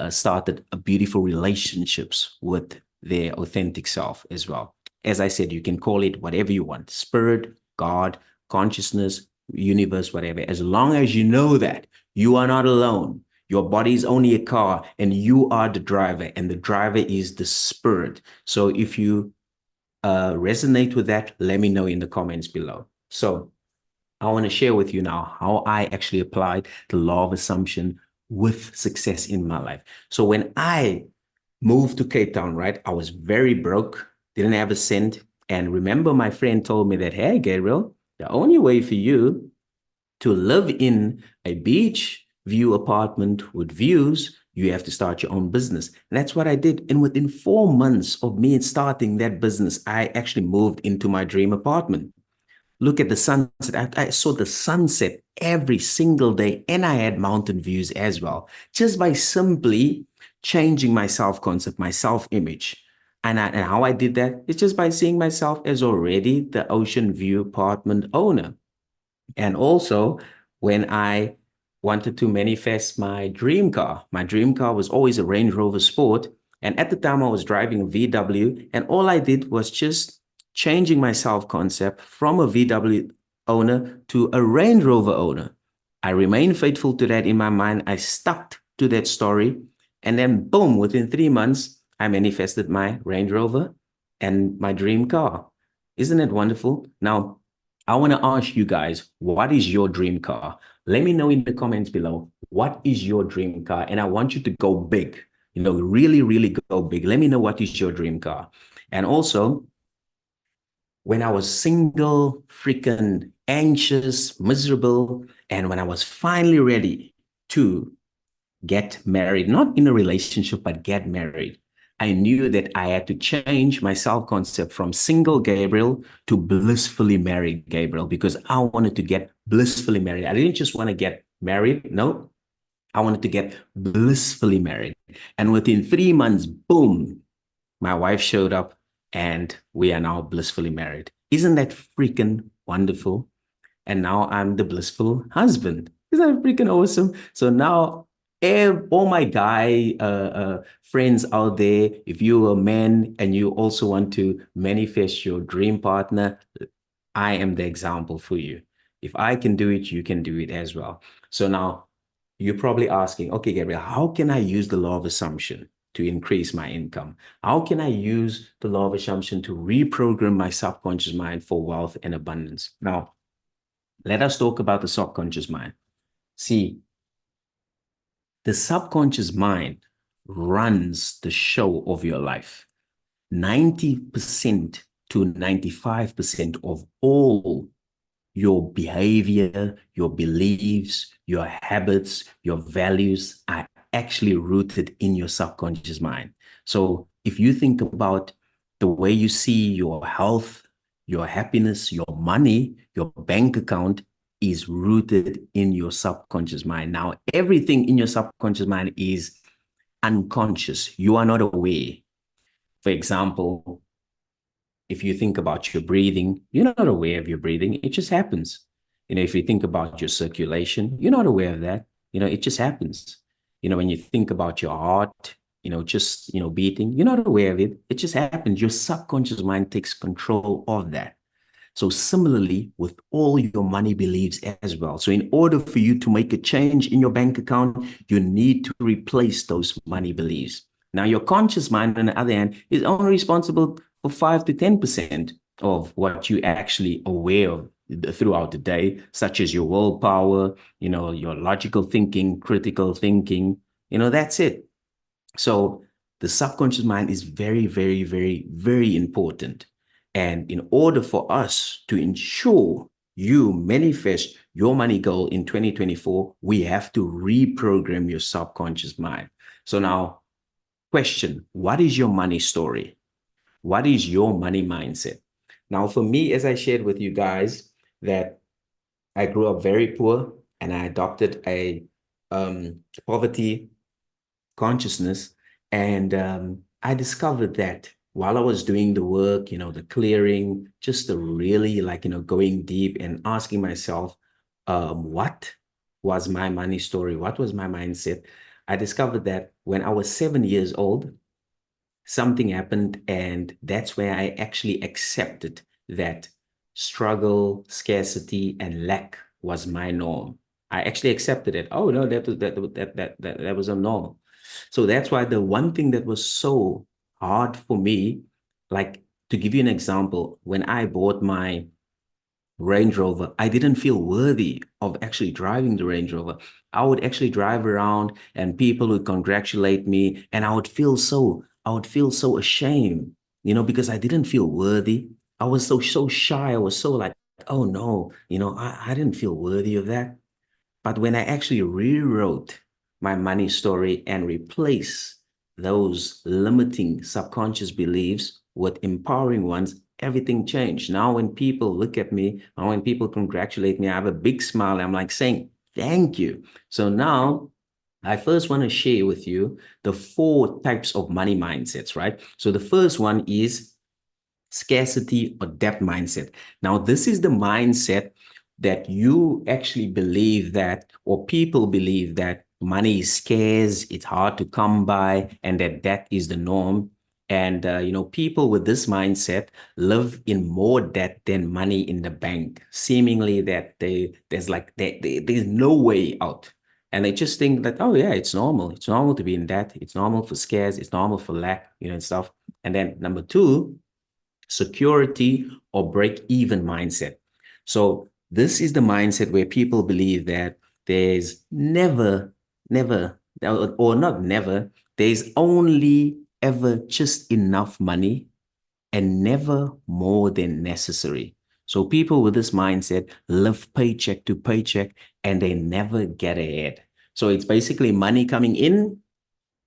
Speaker 2: started a beautiful relationships with their authentic self as well. As I said, you can call it whatever you want: spirit, God, consciousness, universe, whatever. As long as you know that you are not alone. Your body is only a car and you are the driver, and the driver is the spirit. So if you resonate with that, let me know in the comments below. So I want to share with you now how I actually applied the law of assumption with success in my life. So when I moved to Cape Town, right, I was very broke, didn't have a cent. And remember, my friend told me that, hey, Gabriel, the only way for you to live in a beach view apartment with views, you have to start your own business. And that's what I did. And within 4 months of me starting that business, I actually moved into my dream apartment. Look at the sunset. I saw the sunset every single day, and I had mountain views as well, just by simply changing my self-concept, my self-image. And how I did that is just by seeing myself as already the ocean view apartment owner. And also, when I wanted to manifest my dream car. My dream car was always a Range Rover Sport. And at the time, I was driving a VW, and all I did was just changing my self-concept from a VW owner to a Range Rover owner. I remained faithful to that in my mind. I stuck to that story. And then, boom, within 3 months, I manifested my Range Rover and my dream car. Isn't it wonderful? Now, I want to ask you guys, what is your dream car? Let me know in the comments below, what is your dream car? And I want you to go big, really, really go big. Let me know what is your dream car. And also, when I was single, freaking anxious, miserable, and when I was finally ready to get married, not in a relationship, but get married, I knew that I had to change my self-concept from single Gabriel to blissfully married Gabriel, because I wanted to get blissfully married. I didn't just want to get married. No, I wanted to get blissfully married. And within 3 months, boom, my wife showed up and we are now blissfully married. Isn't that freaking wonderful? And now I'm the blissful husband. Isn't that freaking awesome? So now, all my guy friends out there, if you're a man and you also want to manifest your dream partner, I am the example for you. If I can do it, you can do it as well. So now you're probably asking, okay, Gabriel, how can I use the law of assumption to increase my income? How can I use the law of assumption to reprogram my subconscious mind for wealth and abundance? Now, let us talk about the subconscious mind. See, the subconscious mind runs the show of your life. 90% to 95% of all your behavior, your beliefs, your habits, your values are actually rooted in your subconscious mind. So if you think about the way you see your health, your happiness, your money, your bank account is rooted in your subconscious mind. Now, everything in your subconscious mind is unconscious. You are not aware. For example, if you think about your breathing, you're not aware of your breathing. It just happens. If you think about your circulation, you're not aware of that. It just happens. When you think about your heart, just, beating, you're not aware of it. It just happens. Your subconscious mind takes control of that. So similarly, with all your money beliefs as well. So in order for you to make a change in your bank account, you need to replace those money beliefs. Now, your conscious mind, on the other hand, is only responsible for 5 to 10% of what you actually aware of throughout the day, such as your willpower, your logical thinking, critical thinking, that's it. So the subconscious mind is very, very, very, very important. And in order for us to ensure you manifest your money goal in 2024, we have to reprogram your subconscious mind. So now, question, what is your money story? What is your money mindset? Now, for me, as I shared with you guys, that I grew up very poor and I adopted a poverty consciousness. And I discovered that while I was doing the work, the clearing, just the really going deep and asking myself, what was my money story? What was my mindset? I discovered that when I was 7 years old, something happened, and that's where I actually accepted that struggle, scarcity, and lack was my norm. I actually accepted it. Oh no, that was a norm. So that's why the one thing that was so hard for me, like, to give you an example, when I bought my Range Rover, I didn't feel worthy of actually driving the Range Rover. I would actually drive around and people would congratulate me, and I would feel so ashamed, because I didn't feel worthy. I was so shy. I was so like, oh no, I didn't feel worthy of that. But when I actually rewrote my money story and replaced those limiting subconscious beliefs with empowering ones, everything changed. Now, when people look at me, or when people congratulate me, I have a big smile. I'm like saying, thank you. So now I first want to share with you the 4 types of money mindsets, right? So the first one is scarcity or debt mindset. Now, this is the mindset that you actually believe that, or people believe that money is scarce, it's hard to come by, and that is the norm. And people with this mindset live in more debt than money in the bank, seemingly that there's no way out. And they just think that, oh yeah, it's normal. It's normal to be in debt. It's normal for scares. It's normal for lack, and stuff. And then number two, security or break even mindset. So this is the mindset where people believe that there's never, or not never, there's only ever just enough money and never more than necessary. So people with this mindset live paycheck to paycheck and they never get ahead. So it's basically money coming in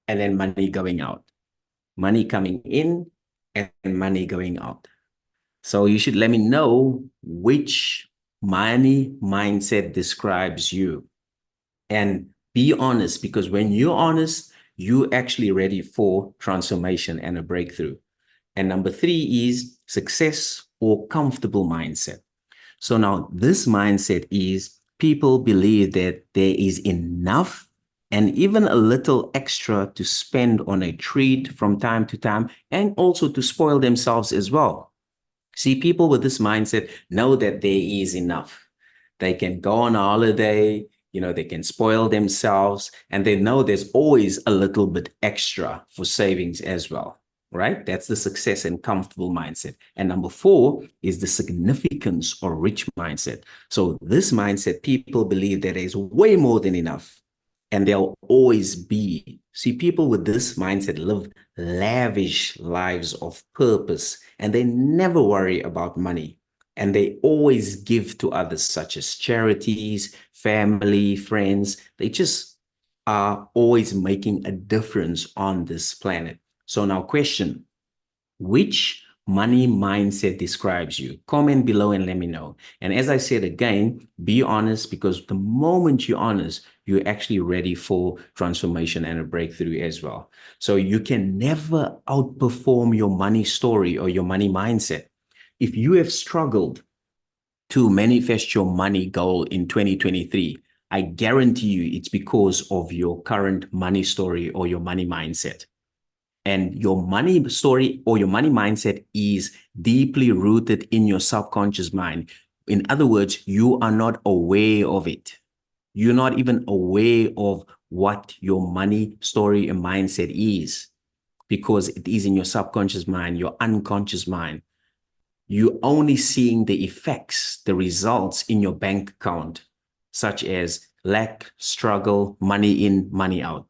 Speaker 2: and then money going out. Money coming in and money going out. So you should let me know which money mindset describes you. And be honest, because when you're honest, you're actually ready for transformation and a breakthrough. And number three is success or comfortable mindset. So now this mindset is people believe that there is enough and even a little extra to spend on a treat from time to time, and also to spoil themselves as well. See, people with this mindset know that there is enough. They can go on a holiday, they can spoil themselves, and they know there's always a little bit extra for savings as well, right? That's the success and comfortable mindset. And number four is the significance or rich mindset. So this mindset, people believe that there's way more than enough and there'll always be. See, people with this mindset live lavish lives of purpose and they never worry about money. And they always give to others, such as charities, family, friends. They just are always making a difference on this planet. So now question, which money mindset describes you? Comment below and let me know. And as I said again, be honest, because the moment you're honest, you're actually ready for transformation and a breakthrough as well. So you can never outperform your money story or your money mindset. If you have struggled to manifest your money goal in 2023, I guarantee you it's because of your current money story or your money mindset. And your money story or your money mindset is deeply rooted in your subconscious mind. In other words, you are not aware of it. You're not even aware of what your money story and mindset is, because it is in your subconscious mind, your unconscious mind. You're only seeing the effects, the results in your bank account, such as lack, struggle, money in, money out.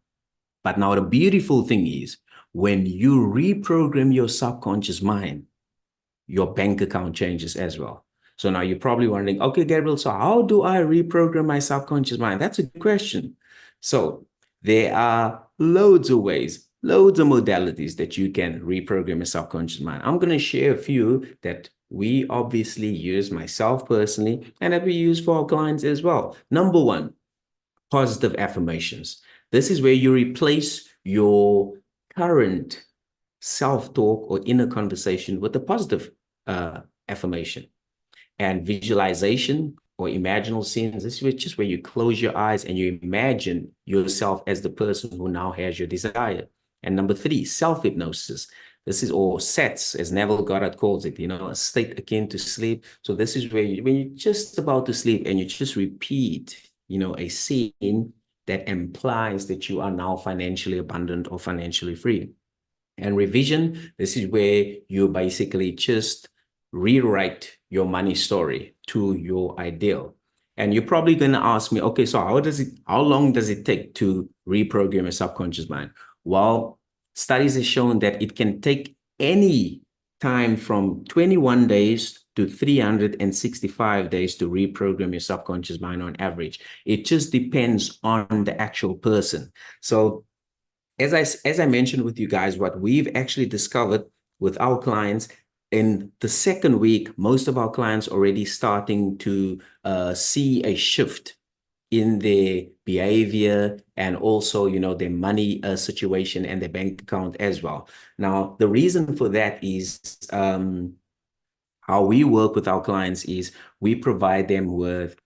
Speaker 2: But now the beautiful thing is, when you reprogram your subconscious mind, your bank account changes as well. So now you're probably wondering, okay, Gabriel, so how do I reprogram my subconscious mind? That's a good question. So there are loads of ways, loads of modalities that you can reprogram your subconscious mind. I'm going to share a few that we obviously use, myself personally, and that we use for our clients as well. Number one, positive affirmations. This is where you replace your current self-talk or inner conversation with a positive affirmation. And visualization or imaginal scenes, this is just where you close your eyes and you imagine yourself as the person who now has your desire. And number three, self-hypnosis. This is, or sets, as Neville Goddard calls it, a state akin to sleep. So this is where when you're just about to sleep and you just repeat, a scene that implies that you are now financially abundant or financially free. And revision, this is where you basically just rewrite your money story to your ideal. And you're probably going to ask me, okay, so how long does it take to reprogram your subconscious mind? Well, studies have shown that it can take any time from 21 days to 365 days to reprogram your subconscious mind on average. It just depends on the actual person. So as I mentioned with you guys, what we've actually discovered with our clients, in the second week, most of our clients already starting to see a shift in their behavior and also, their money situation and their bank account as well. Now, the reason for that is, how we work with our clients is we provide them with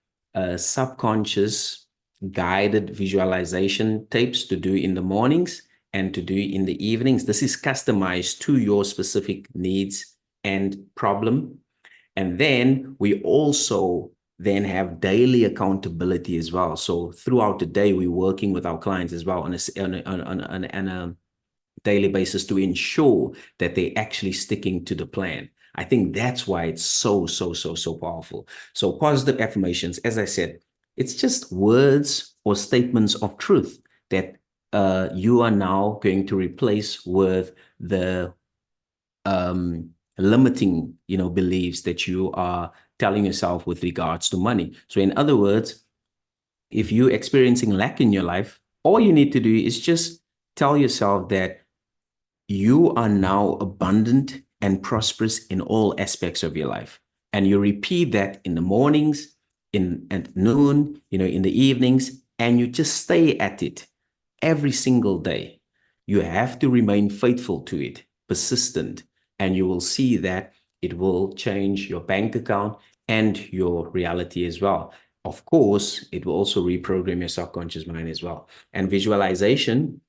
Speaker 2: subconscious guided visualization tapes to do in the mornings and to do in the evenings. This is customized to your specific needs and problem. And then we also then have daily accountability as well. So throughout the day, we're working with our clients as well on a daily basis to ensure that they're actually sticking to the plan. I think that's why it's so powerful. So positive affirmations, as I said, it's just words or statements of truth that you are now going to replace with the limiting, beliefs that you are telling yourself with regards to money. So in other words, if you're experiencing lack in your life, all you need to do is just tell yourself that you are now abundant and prosperous in all aspects of your life. And you repeat that in the mornings, at noon, in the evenings, and you just stay at it every single day. You have to remain faithful to it, persistent, and you will see that it will change your bank account and your reality as well. Of course, it will also reprogram your subconscious mind as well. And visualization,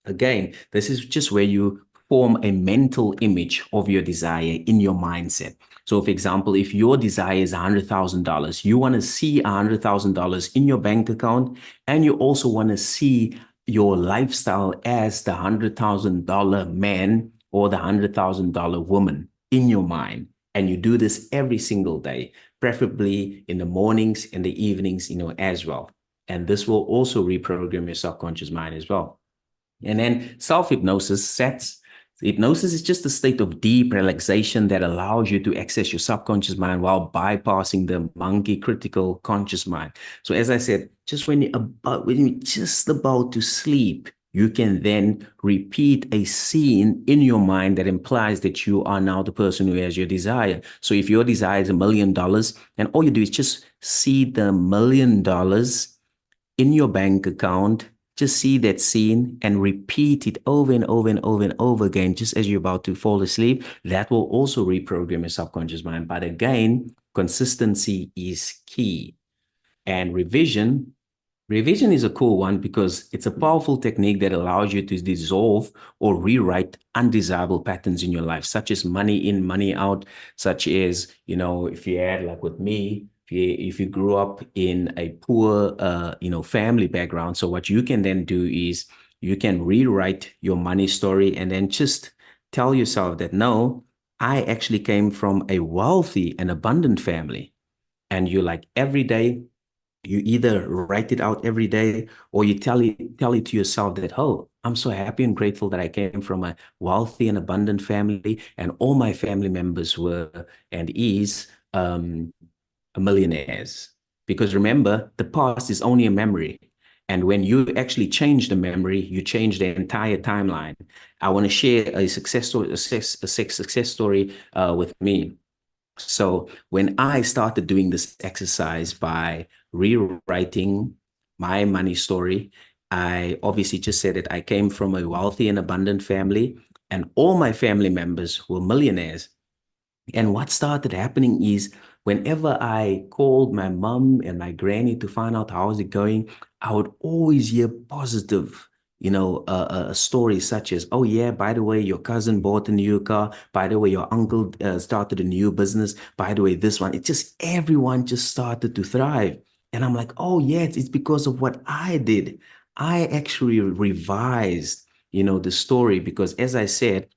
Speaker 2: again, this is just where you form a mental image of your desire in your mindset. So, for example, if your desire is $100,000, you want to see $100,000 in your bank account, and you also want to see your lifestyle as the $100,000 man or the $100,000 woman in your mind. And you do this every single day, preferably in the mornings and the evenings, as well. And this will also reprogram your subconscious mind as well. And then self-hypnosis hypnosis is just a state of deep relaxation that allows you to access your subconscious mind while bypassing the monkey critical conscious mind. So as I said, just when you're just about to sleep, you can then repeat a scene in your mind that implies that you are now the person who has your desire. So if your desire is $1 million, and all you do is just see the $1 million in your bank account, just see that scene and repeat it over and over and over and over again, just as you're about to fall asleep. That will also reprogram your subconscious mind. But again, consistency is key. And revision is a cool one because it's a powerful technique that allows you to dissolve or rewrite undesirable patterns in your life, such as money in, money out, such as, if you had, like with me, if you grew up in a poor, family background. So what you can then do is you can rewrite your money story and then just tell yourself that, no, I actually came from a wealthy and abundant family. And you like every day, you either write it out every day or you tell it to yourself that, oh, I'm so happy and grateful that I came from a wealthy and abundant family and all my family members were and is millionaires. Because remember, the past is only a memory. And when you actually change the memory, you change the entire timeline. I want to share a success story with me. So when I started doing this exercise by rewriting my money story, I obviously just said that I came from a wealthy and abundant family, and all my family members were millionaires. And what started happening is whenever I called my mom and my granny to find out how is it going, I would always hear positive, stories such as, oh yeah, by the way, your cousin bought a new car. By the way, your uncle started a new business. By the way, this one, everyone just started to thrive. And I'm like, oh yeah, it's because of what I did. I actually revised, the story because as I said,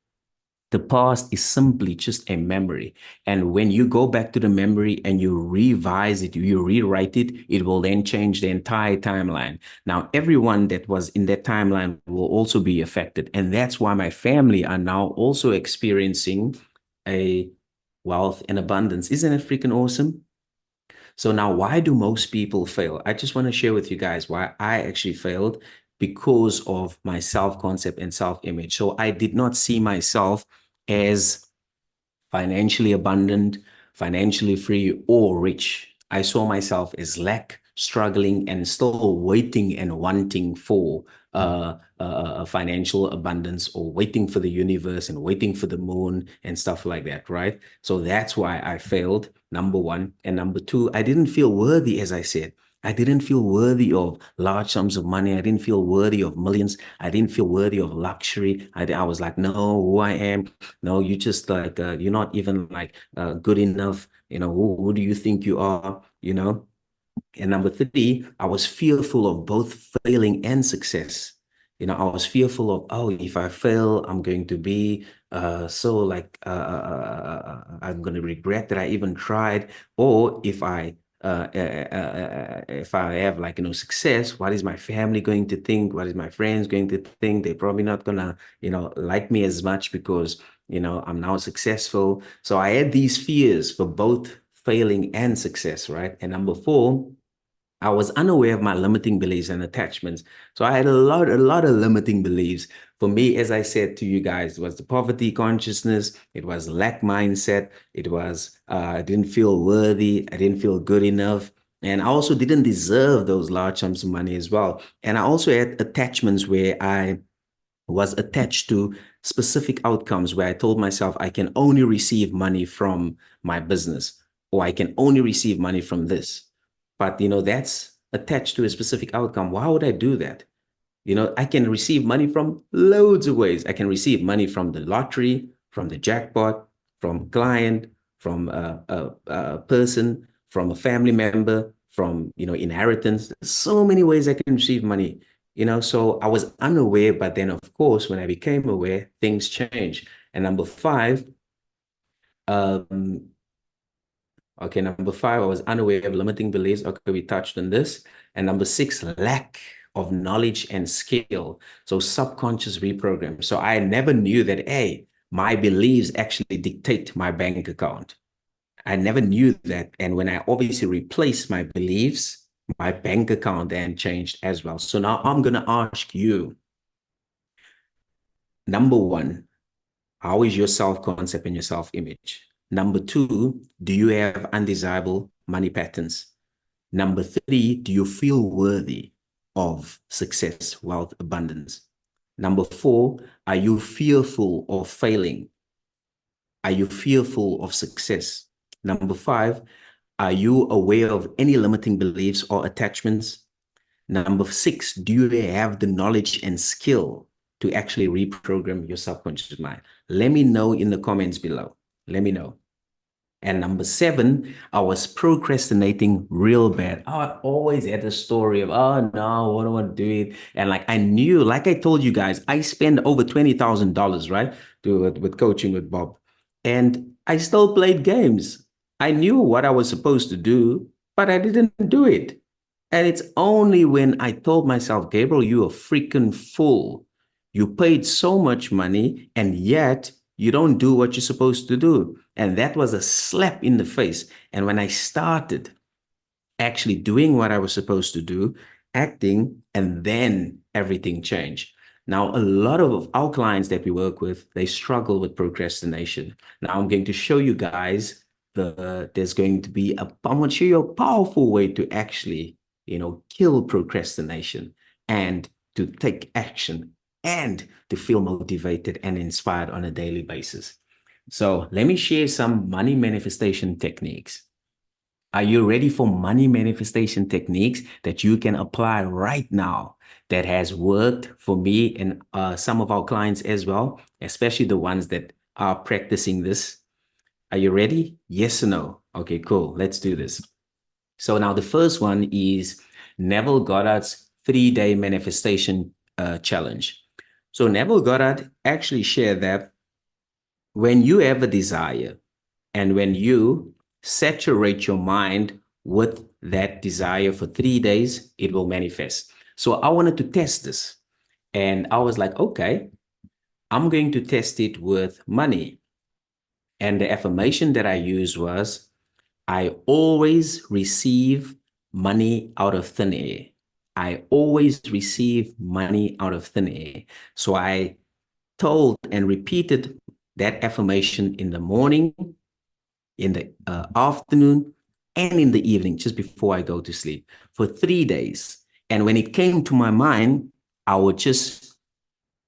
Speaker 2: the past is simply just a memory. And when you go back to the memory and you revise it, you rewrite it, it will then change the entire timeline. Now, everyone that was in that timeline will also be affected. And that's why my family are now also experiencing a wealth and abundance. Isn't it freaking awesome? So now, why do most people fail? I just want to share with you guys why I actually failed because of my self-concept and self-image. So I did not see myself as financially abundant, financially free, or rich. I saw myself as lack, struggling, and still waiting and wanting for a financial abundance, or waiting for the universe and waiting for the moon and stuff like that, right? So that's why I failed, number one. And number two, I didn't feel worthy, as I said. I didn't feel worthy of large sums of money. I didn't feel worthy of millions. I didn't feel worthy of luxury. I was like, no, who I am. No, you just like, you're not even like good enough. Who do you think you are? And number three, I was fearful of both failing and success. I was fearful of, oh, if I fail, I'm going to be so like, I'm going to regret that I even tried. Or if I have like, success, what is my family going to think? What is my friends going to think? They're probably not gonna, like me as much because, I'm now successful. So I had these fears for both failing and success, right? And number four, I was unaware of my limiting beliefs and attachments. So I had a lot of limiting beliefs. For me, as I said to you guys, it was the poverty consciousness, it was lack mindset, it was I didn't feel worthy, I didn't feel good enough. And I also didn't deserve those large sums of money as well. And I also had attachments where I was attached to specific outcomes where I told myself I can only receive money from my business, or I can only receive money from this. But that's attached to a specific outcome. Why would I do that? I can receive money from loads of ways. I can receive money from the lottery, from the jackpot, from a client, from a person, from a family member, from inheritance. There's so many ways I can receive money. So I was unaware, but then of course, when I became aware, things change. And number five, um, okay, number five, I was unaware of limiting beliefs. Okay, we touched on this. And number six, lack of knowledge and skill. So subconscious reprogram. So I never knew that, hey, my beliefs actually dictate my bank account. I never knew that. And when I obviously replaced my beliefs, my bank account then changed as well. So now I'm going to ask you, number one, how is your self-concept and your self-image? Number two, do you have undesirable money patterns? Number three, do you feel worthy of success, wealth, abundance? Number four, are you fearful of failing? Are you fearful of success? Number five, are you aware of any limiting beliefs or attachments? Number six, do you have the knowledge and skill to actually reprogram your subconscious mind? Let me know in the comments below. Let me know. And number seven, I was procrastinating real bad. I always had a story of, oh no, I don't want to do it. And like I knew, like I told you guys, I spent over $20,000, right? With coaching with Bob. And I still played games. I knew what I was supposed to do, but I didn't do it. And it's only when I told myself, Gabriel, you a freaking fool. You paid so much money and yet you don't do what you're supposed to do. And that was a slap in the face. And when I started actually doing what I was supposed to do, acting, and then everything changed. Now, a lot of our clients that we work with, they struggle with procrastination. Now, I'm going to show you guys there's going to be I'm going to show you a powerful way to actually, kill procrastination and to take action and to feel motivated and inspired on a daily basis. So let me share some money manifestation techniques. Are you ready for money manifestation techniques that you can apply right now that has worked for me and some of our clients as well, especially the ones that are practicing this? Are you ready? Yes or no? Okay, cool. Let's do this. So now the first one is Neville Goddard's 3-day manifestation challenge. So Neville Goddard actually shared that when you have a desire and when you saturate your mind with that desire for 3 days, it will manifest. So I wanted to test this. And I was like, okay, I'm going to test it with money. And the affirmation that I used was, I always receive money out of thin air. I always receive money out of thin air. So I told and repeated that affirmation in the morning, in the afternoon, and in the evening, just before I go to sleep for 3 days. And when it came to my mind, I would just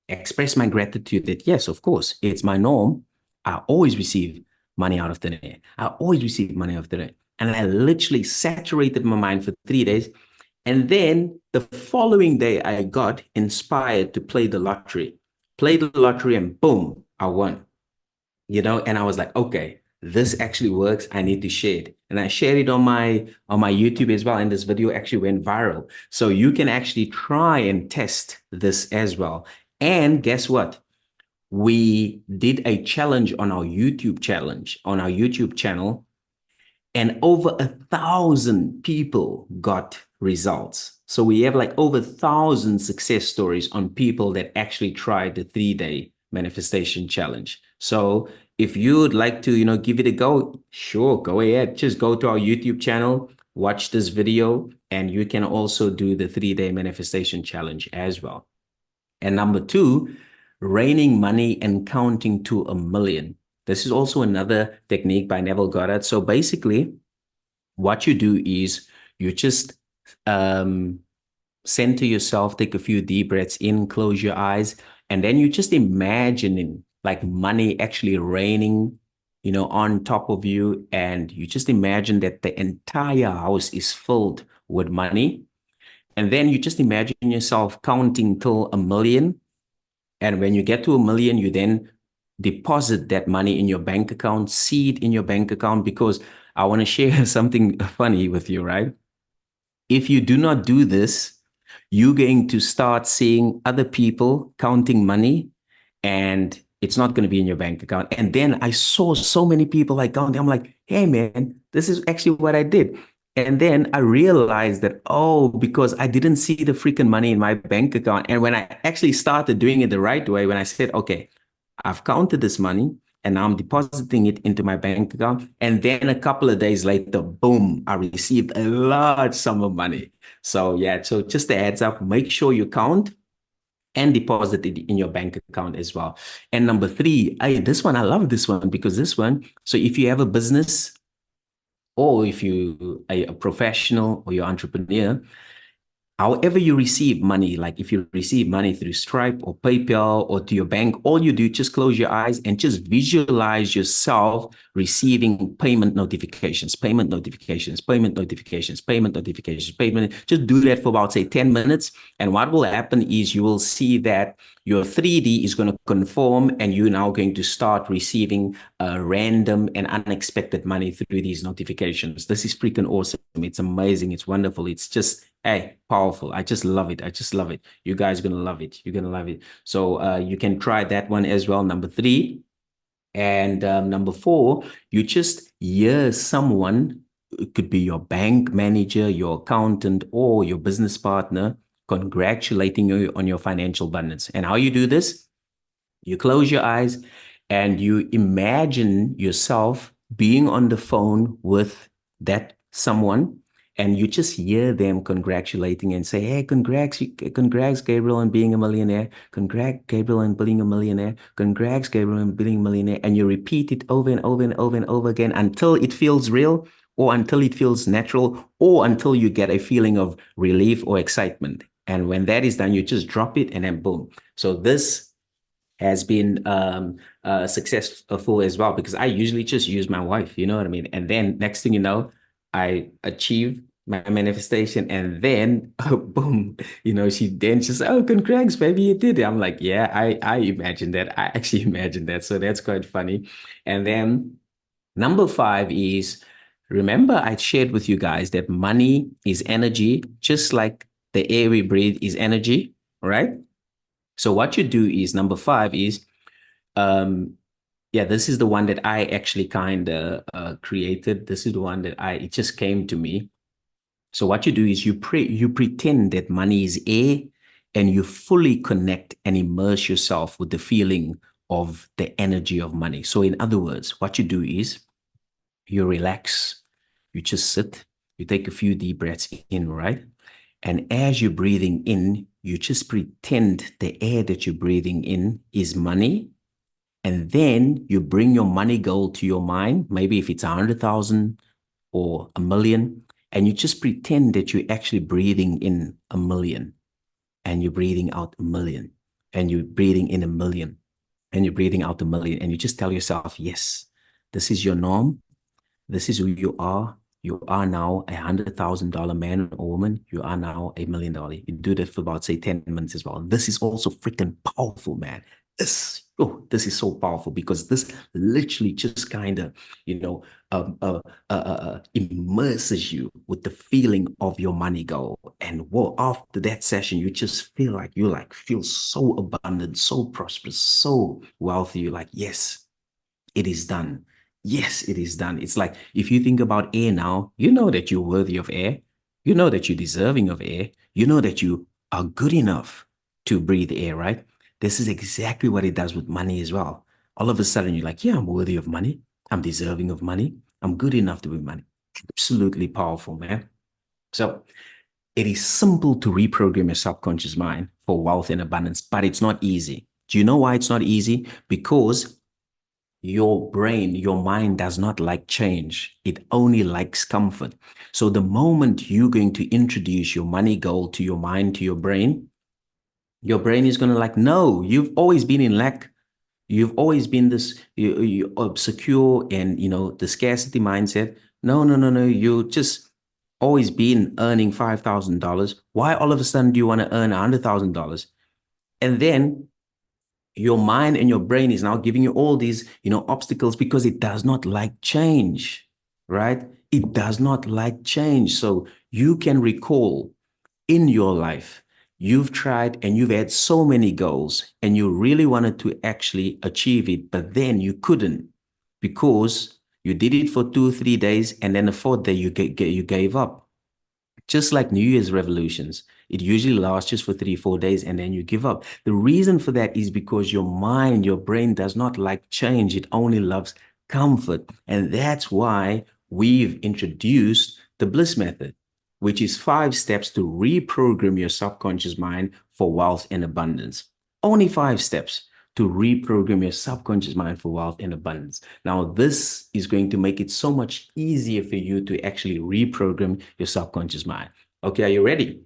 Speaker 2: express my gratitude that, yes, of course, it's my norm. I always receive money out of thin air. I always receive money out of thin air. And I literally saturated my mind for 3 days. And then the following day, I got inspired to play the lottery, and boom, I won. And I was like, okay, this actually works. I need to share it. And I shared it on my YouTube as well. And this video actually went viral. So you can actually try and test this as well. And guess what? We did a challenge on our YouTube channel, and over 1,000 people got results. So we have like over 1,000 success stories on people that actually tried the 3-day manifestation challenge. So if you would like to, give it a go, sure, go ahead. Just go to our YouTube channel, watch this video, and you can also do the 3-day manifestation challenge as well. And number 2, raining money and counting to 1,000,000. This is also another technique by Neville Goddard. So basically, what you do is you just center yourself, take a few deep breaths in, close your eyes, and then you just imagining like money actually raining, on top of you. And you just imagine that the entire house is filled with money. And then you just imagine yourself counting till 1,000,000. And when you get to 1,000,000, you then deposit that money in your bank account, seed in your bank account, because I want to share something funny with you, right? If you do not do this, you're going to start seeing other people counting money, and it's not going to be in your bank account. And then I saw so many people like counting. I'm like, hey, man, this is actually what I did. And then I realized that, oh, because I didn't see the freaking money in my bank account. And when I actually started doing it the right way, when I said, okay, I've counted this money and now I'm depositing it into my bank account. And then a couple of days later, boom, I received a large sum of money. So yeah, so just a heads up, make sure you count and deposit it in your bank account as well. And number 3, I love this one, because this one, so if you have a business, or if you are a professional or you're an entrepreneur, however you receive money, like if you receive money through Stripe or PayPal or to your bank, all you do, just close your eyes and just visualize yourself receiving payment notifications, payment notifications, payment notifications, payment notifications, payment. Just do that for about, say, 10 minutes. And what will happen is you will see that your 3D is going to conform, and you're now going to start receiving random and unexpected money through these notifications. This is freaking awesome. It's amazing. It's wonderful. It's just, hey, powerful. I just love it. I just love it. You guys are going to love it. You're going to love it. So you can try that one as well, number 3. And number 4, you just hear someone, it could be your bank manager, your accountant, or your business partner, congratulating you on your financial abundance. And how you do this? You close your eyes and you imagine yourself being on the phone with that someone, and you just hear them congratulating and say, hey, congrats, Gabriel, on being a millionaire. Congrats, Gabriel, on being a millionaire. Congrats, Gabriel, on being a millionaire. And you repeat it over and over and over and over again until it feels real, or until it feels natural, or until you get a feeling of relief or excitement. And when that is done, you just drop it and then boom. So this has been successful as well, because I usually just use my wife, you know what I mean? And then next thing you know, I achieve my manifestation, and then boom, she then just, oh, congrats, baby, you did it. I'm like, yeah, I imagined that. I actually imagined that. So that's quite funny. And then number 5 is, remember I shared with you guys that money is energy, just like the air we breathe is energy, right? So what you do is, number 5 is, this is the one that I actually kind of created. This is the one that it just came to me. So what you do is you pretend that money is air, and you fully connect and immerse yourself with the feeling of the energy of money. So in other words, what you do is you relax, you just sit, you take a few deep breaths in, right? And as you're breathing in, you just pretend the air that you're breathing in is money. And then you bring your money goal to your mind, maybe if it's 100,000 or 1,000,000, and you just pretend that you're actually breathing in 1,000,000 and you're breathing out 1,000,000. and you're breathing in 1 million and you're breathing out 1 million, and you just tell yourself, yes, this is your norm. This is who you are. You are now $100,000 man or woman. You are now $1 million. You do that for about, say, 10 minutes as well. This is also freaking powerful, man. This is so powerful, because this literally just kind of, immerses you with the feeling of your money goal. And well, after that session, you just feel like feel so abundant, so prosperous, so wealthy. You're like, yes, it is done. Yes, it is done. It's like, if you think about air now, you know that you're worthy of air. You know that you're deserving of air. You know that you are good enough to breathe air, right? This is exactly what it does with money as well. All of a sudden, you're like, yeah, I'm worthy of money. I'm deserving of money. I'm good enough to be money. Absolutely powerful, man. So it is simple to reprogram your subconscious mind for wealth and abundance, but it's not easy. Do you know why it's not easy? Because your brain, your mind does not like change. It only likes comfort. So the moment you're going to introduce your money goal to your mind, to your brain is going to like, no, you've always been in lack. You've always been this secure and, the scarcity mindset. No, no, no, no. You just always been earning $5,000. Why all of a sudden do you want to earn $100,000? And then your mind and your brain is now giving you all these, obstacles, because it does not like change, right? It does not like change. So you can recall in your life, you've tried and you've had so many goals and you really wanted to actually achieve it, but then you couldn't, because you did it for 2, 3 days, and then the fourth day you gave up. Just like New Year's revolutions, it usually lasts just for 3, 4 days and then you give up. The reason for that is because your mind, your brain does not like change. It only loves comfort. And that's why we've introduced the bliss method, which is 5 steps to reprogram your subconscious mind for wealth and abundance. Only 5 steps to reprogram your subconscious mind for wealth and abundance. Now, this is going to make it so much easier for you to actually reprogram your subconscious mind. Okay, are you ready?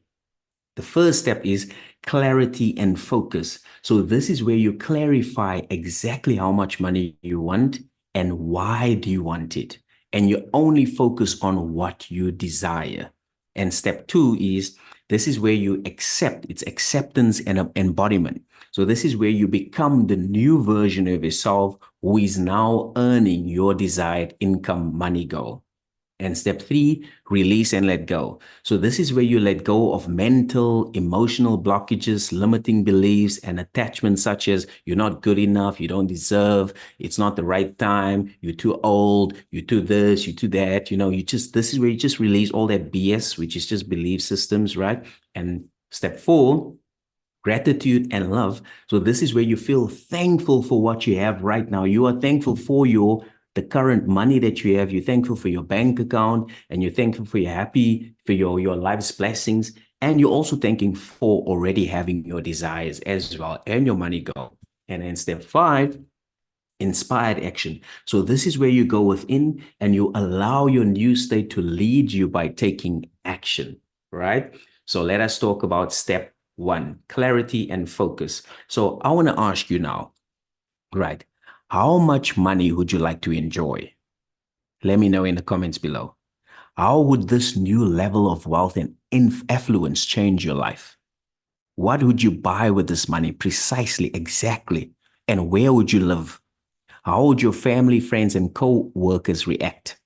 Speaker 2: The first step is clarity and focus. So this is where you clarify exactly how much money you want and why do you want it. And you only focus on what you desire. And step 2 is, this is where you accept. It's acceptance and embodiment. So this is where you become the new version of yourself who is now earning your desired income money goal. And step 3, release and let go. So this is where you let go of mental, emotional blockages, limiting beliefs, and attachments such as you're not good enough, you don't deserve, it's not the right time, you're too old, you're too this, you're too that. This is where you just release all that BS, which is just belief systems, right? And step 4, gratitude and love. So this is where you feel thankful for what you have right now. You are thankful for the current money that you have. You're thankful for your bank account, and you're thankful for your life's blessings. And you're also thanking for already having your desires as well and your money goal. And then step 5, inspired action. So this is where you go within and you allow your new state to lead you by taking action, right? So let us talk about step 1, clarity and focus. So I want to ask you now, right? How much money would you like to enjoy? Let me know in the comments below. How would this new level of wealth and affluence change your life? What would you buy with this money precisely, exactly? And where would you live? How would your family, friends, and co-workers react?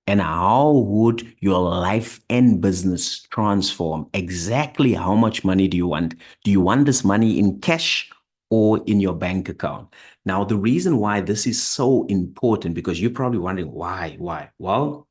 Speaker 2: And how would your life and business transform? Exactly how much money do you want? Do you want this money in cash or in your bank account? Now, the reason why this is so important, because you're probably wondering why? Well,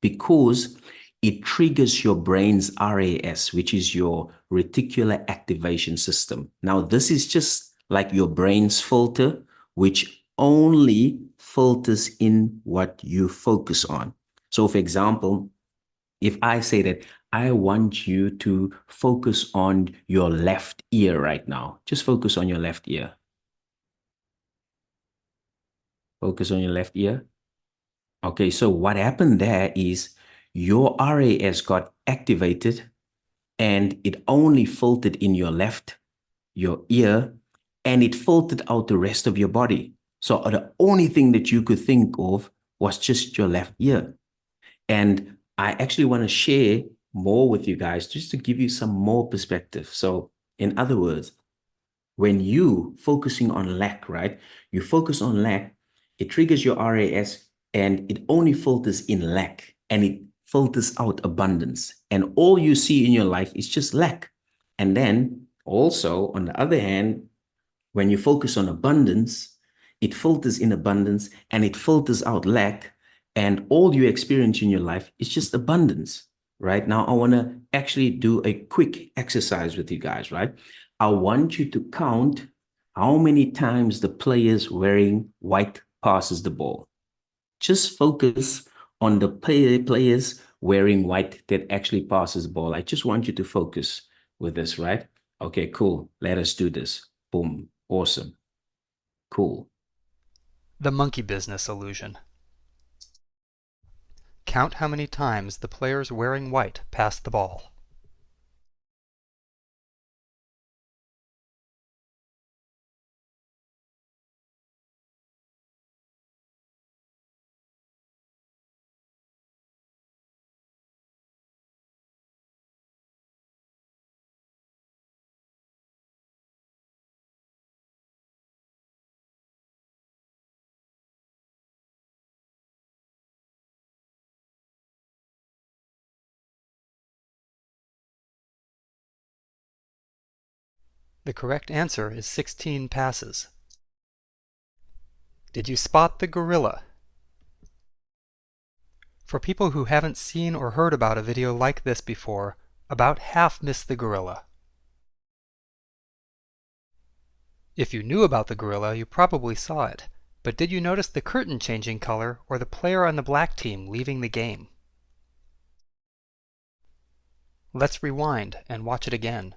Speaker 2: because it triggers your brain's RAS, which is your reticular activation system. Now, this is just like your brain's filter, which only filters in what you focus on. So, for example, if I say that I want you to focus on your left ear right now, just focus on your left ear. Focus on your left ear. Okay, so what happened there is your RAS got activated and it only filtered in your left your ear, and it filtered out the rest of your body. So the only thing that you could think of was just your left ear. And I actually want to share more with you guys just to give you some more perspective. So, in other words, when you focusing on lack, right? You focus on lack, it triggers your RAS and it only filters in lack and it filters out abundance. And all you see in your life is just lack. And then also, on the other hand, when you focus on abundance, it filters in abundance and it filters out lack. And all you experience in your life is just abundance, right? Now, I want to actually do a quick exercise with you guys, right? I want you to count how many times the players wearing white passes the ball. Just focus on the players wearing white that actually passes the ball. I just want you to focus with this, right? Okay, cool. Let us do this. Boom. Awesome. Cool.
Speaker 3: The monkey business illusion. Count how many times the players wearing white pass the ball. The correct answer is 16 passes. Did you spot the gorilla? For people who haven't seen or heard about a video like this before, about half miss the gorilla. If you knew about the gorilla, you probably saw it, but did you notice the curtain changing color or the player on the black team leaving the game? Let's rewind and watch it again.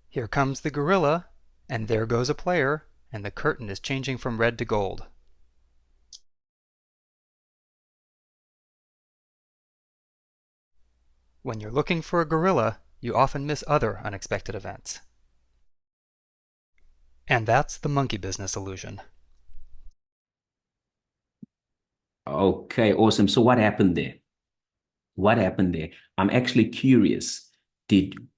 Speaker 3: Here comes the gorilla, and there goes a player, and the curtain is changing from red to gold. When you're looking for a gorilla, you often miss other unexpected events. And that's the monkey business illusion.
Speaker 2: Okay, awesome. So what happened there? What happened there? I'm actually curious.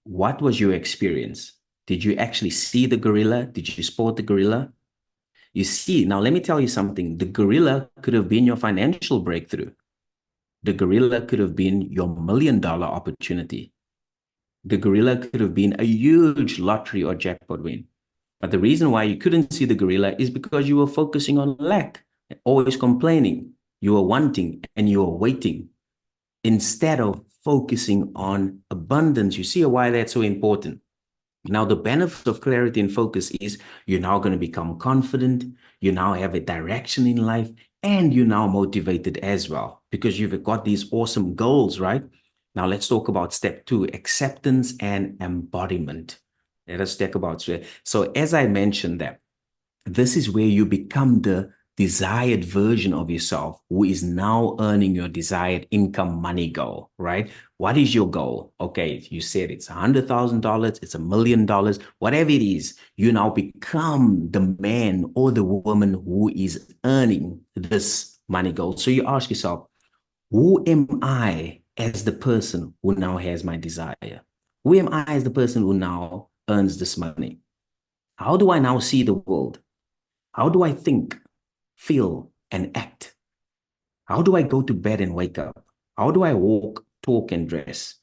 Speaker 2: What was your experience? Did you actually see the gorilla? Did you spot the gorilla? You see, now let me tell you something. The gorilla could have been your financial breakthrough. The gorilla could have been your $1 million opportunity. The gorilla could have been a huge lottery or jackpot win. But the reason why you couldn't see the gorilla is because you were focusing on lack, always complaining. You were wanting and you were waiting instead of focusing on abundance. You see why that's so important. Now, the benefit of clarity and focus is you're now going to become confident. You now have a direction in life and you're now motivated as well because you've got these awesome goals, right? Now, let's talk about step 2, acceptance and embodiment. Let us talk about it. So as I mentioned that, this is where you become the desired version of yourself who is now earning your desired income money goal, right? What is your goal? Okay, you said it's $100,000, it's $1 million, whatever it is, you now become the man or the woman who is earning this money goal. So you ask yourself, who am I as the person who now has my desire? Who am I as the person who now earns this money? How do I now see the world? How do I think, feel, and act? How do I go to bed and wake up? How do I walk, talk, and dress?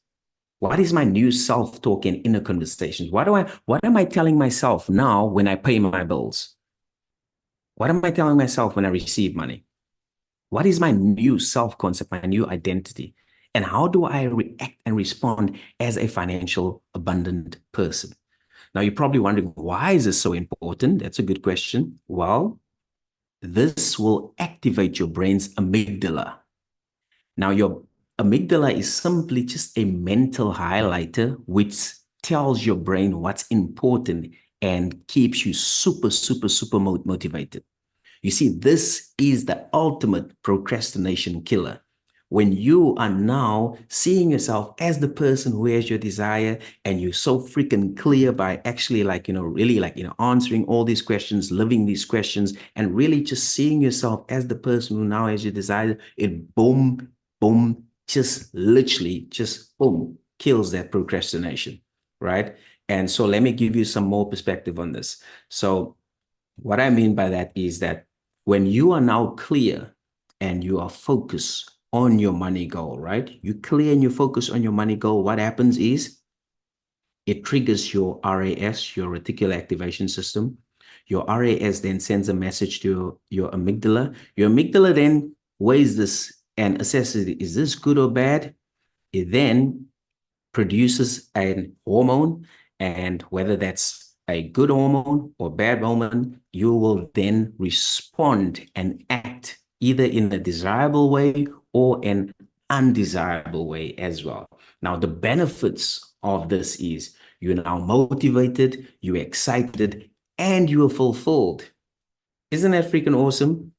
Speaker 2: What is my new self-talk and inner conversations? What am I telling myself now when I pay my bills? What am I telling myself when I receive money? What is my new self-concept, my new identity? And how do I react and respond as a financial abundant person? Now, you're probably wondering, why is this so important? That's a good question. Well, this will activate your brain's amygdala. Now, your amygdala is simply just a mental highlighter which tells your brain what's important and keeps you super, super, super motivated. You see, this is the ultimate procrastination killer. when you are now seeing yourself as the person who has your desire, and you're so freaking clear by actually really answering all these questions, living these questions, and really just seeing yourself as the person who now has your desire, it boom, boom, just literally just boom, kills that procrastination, right? And so let me give you some more perspective on this. So what I mean by that is that when you are now clear and you are focused on your money goal, right? You clear and you focus on your money goal, what happens is it triggers your RAS, your reticular activation system. Your RAS then sends a message to your amygdala. Your amygdala then weighs this and assesses, is this good or bad? It then produces an hormone, and whether that's a good hormone or bad hormone, you will then respond and act either in a desirable way or an undesirable way as well. Now, the benefits of this is you're now motivated, you're excited, and you are fulfilled. Isn't that freaking awesome?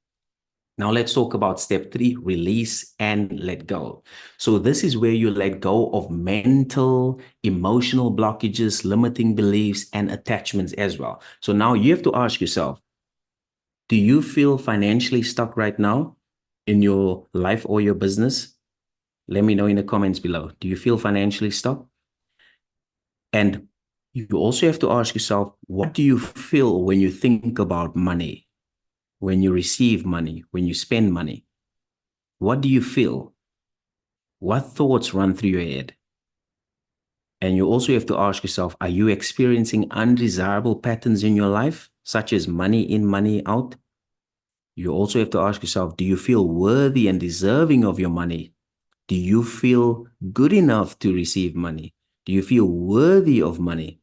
Speaker 2: Now let's talk about step 3, release and let go. So this is where you let go of mental, emotional blockages, limiting beliefs, and attachments as well. So now you have to ask yourself, do you feel financially stuck right now in your life or your business? Let me know in the comments below. Do you feel financially stuck? And you also have to ask yourself, what do you feel when you think about money, when you receive money, when you spend money? What do you feel? What thoughts run through your head? And you also have to ask yourself, are you experiencing undesirable patterns in your life, such as money in, money out? You also have to ask yourself, do you feel worthy and deserving of your money? Do you feel good enough to receive money? Do you feel worthy of money?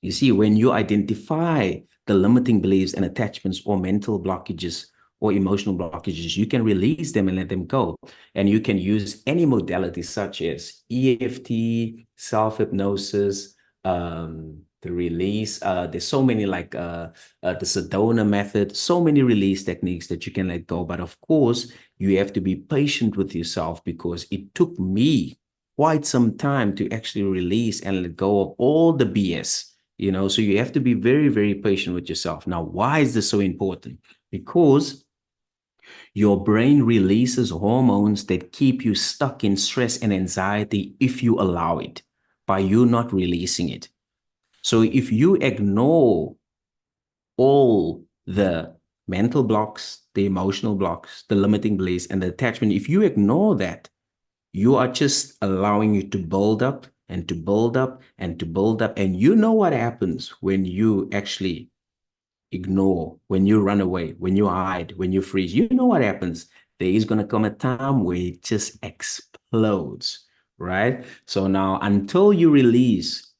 Speaker 2: You see, when you identify the limiting beliefs and attachments or mental blockages or emotional blockages, you can release them and let them go. And you can use any modality such as EFT, self-hypnosis, the release. There's so many the Sedona method, so many release techniques that you can let go. But of course, you have to be patient with yourself, because it took me quite some time to actually release and let go of all the BS. So you have to be very, very patient with yourself. Now, why is this so important? Because your brain releases hormones that keep you stuck in stress and anxiety if you allow it, by you not releasing it. So if you ignore all the mental blocks, the emotional blocks, the limiting beliefs, and the attachment, if you ignore that, you are just allowing it to build up and to build up and to build up. And you know what happens when you actually ignore, when you run away, when you hide, when you freeze. You know what happens. There is going to come a time where it just explodes, right? So now, until you release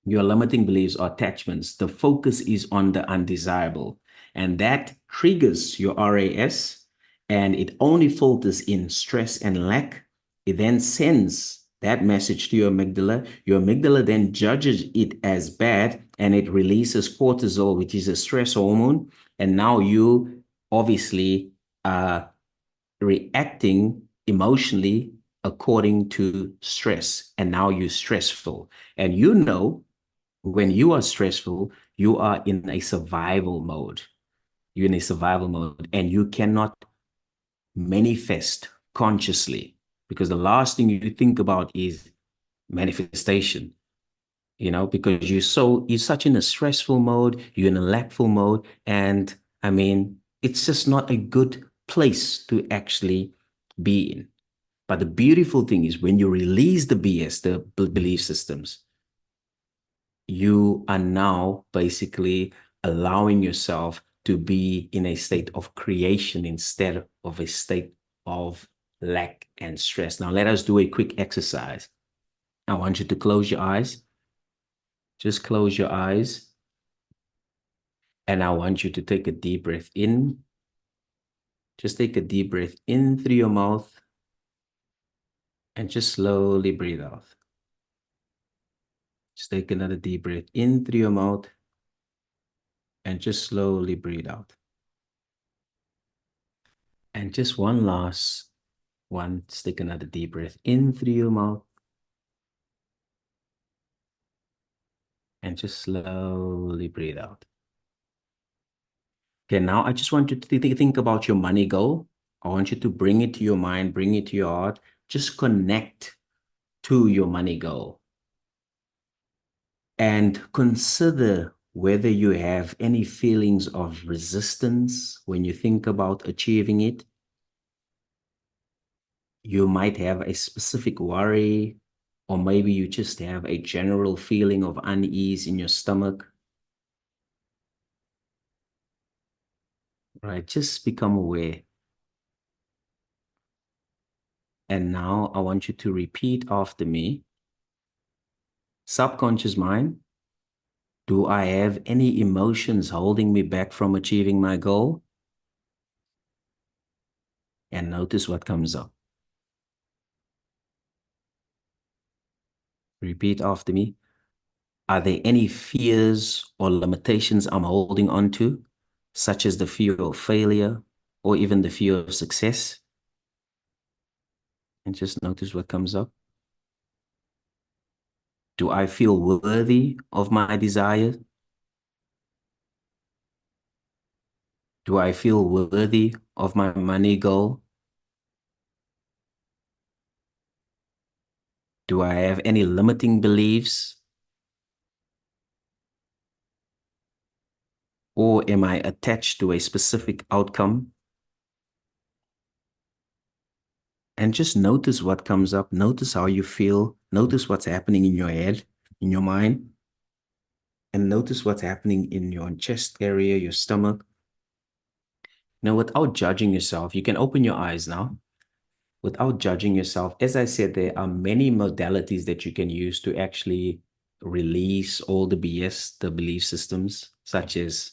Speaker 2: your limiting beliefs or attachments, the focus is on the undesirable. And that triggers your RAS, and it only filters in stress and lack. It then sends that message to your amygdala. Your amygdala then judges it as bad, and it releases cortisol, which is a stress hormone. And now you obviously are reacting emotionally according to stress. And now you're stressful. And when you are stressful, you are in a survival mode. You're in a survival mode, and you cannot manifest consciously, because the last thing you think about is manifestation, because you're such in a stressful mode, you're in a lackful mode. And I mean, it's just not a good place to actually be in. But the beautiful thing is, when you release the BS, the belief systems, you are now basically allowing yourself to be in a state of creation instead of a state of lack and stress. Now, let us do a quick exercise. I want you to close your eyes. Just close your eyes. And I want you to take a deep breath in. Just take a deep breath in through your mouth and just slowly breathe out. Just take another deep breath in through your mouth and just slowly breathe out. And just one last One, just take another deep breath in through your mouth. And just slowly breathe out. Okay, now I just want you to think about your money goal. I want you to bring it to your mind, bring it to your heart. Just connect to your money goal. And consider whether you have any feelings of resistance when you think about achieving it. You might have a specific worry, or maybe you just have a general feeling of unease in your stomach. Right? Just become aware. And now I want you to repeat after me. Subconscious mind, do I have any emotions holding me back from achieving my goal? And notice what comes up. Repeat after me. Are there any fears or limitations I'm holding on to, such as the fear of failure or even the fear of success? And just notice what comes up. Do I feel worthy of my desire? Do I feel worthy of my money goal? Do I have any limiting beliefs? Or am I attached to a specific outcome? And just notice what comes up. Notice how you feel. Notice what's happening in your head, in your mind. And notice what's happening in your chest area, your stomach. Now, without judging yourself, you can open your eyes now. Without judging yourself, as I said, there are many modalities that you can use to actually release all the BS, the belief systems, such as,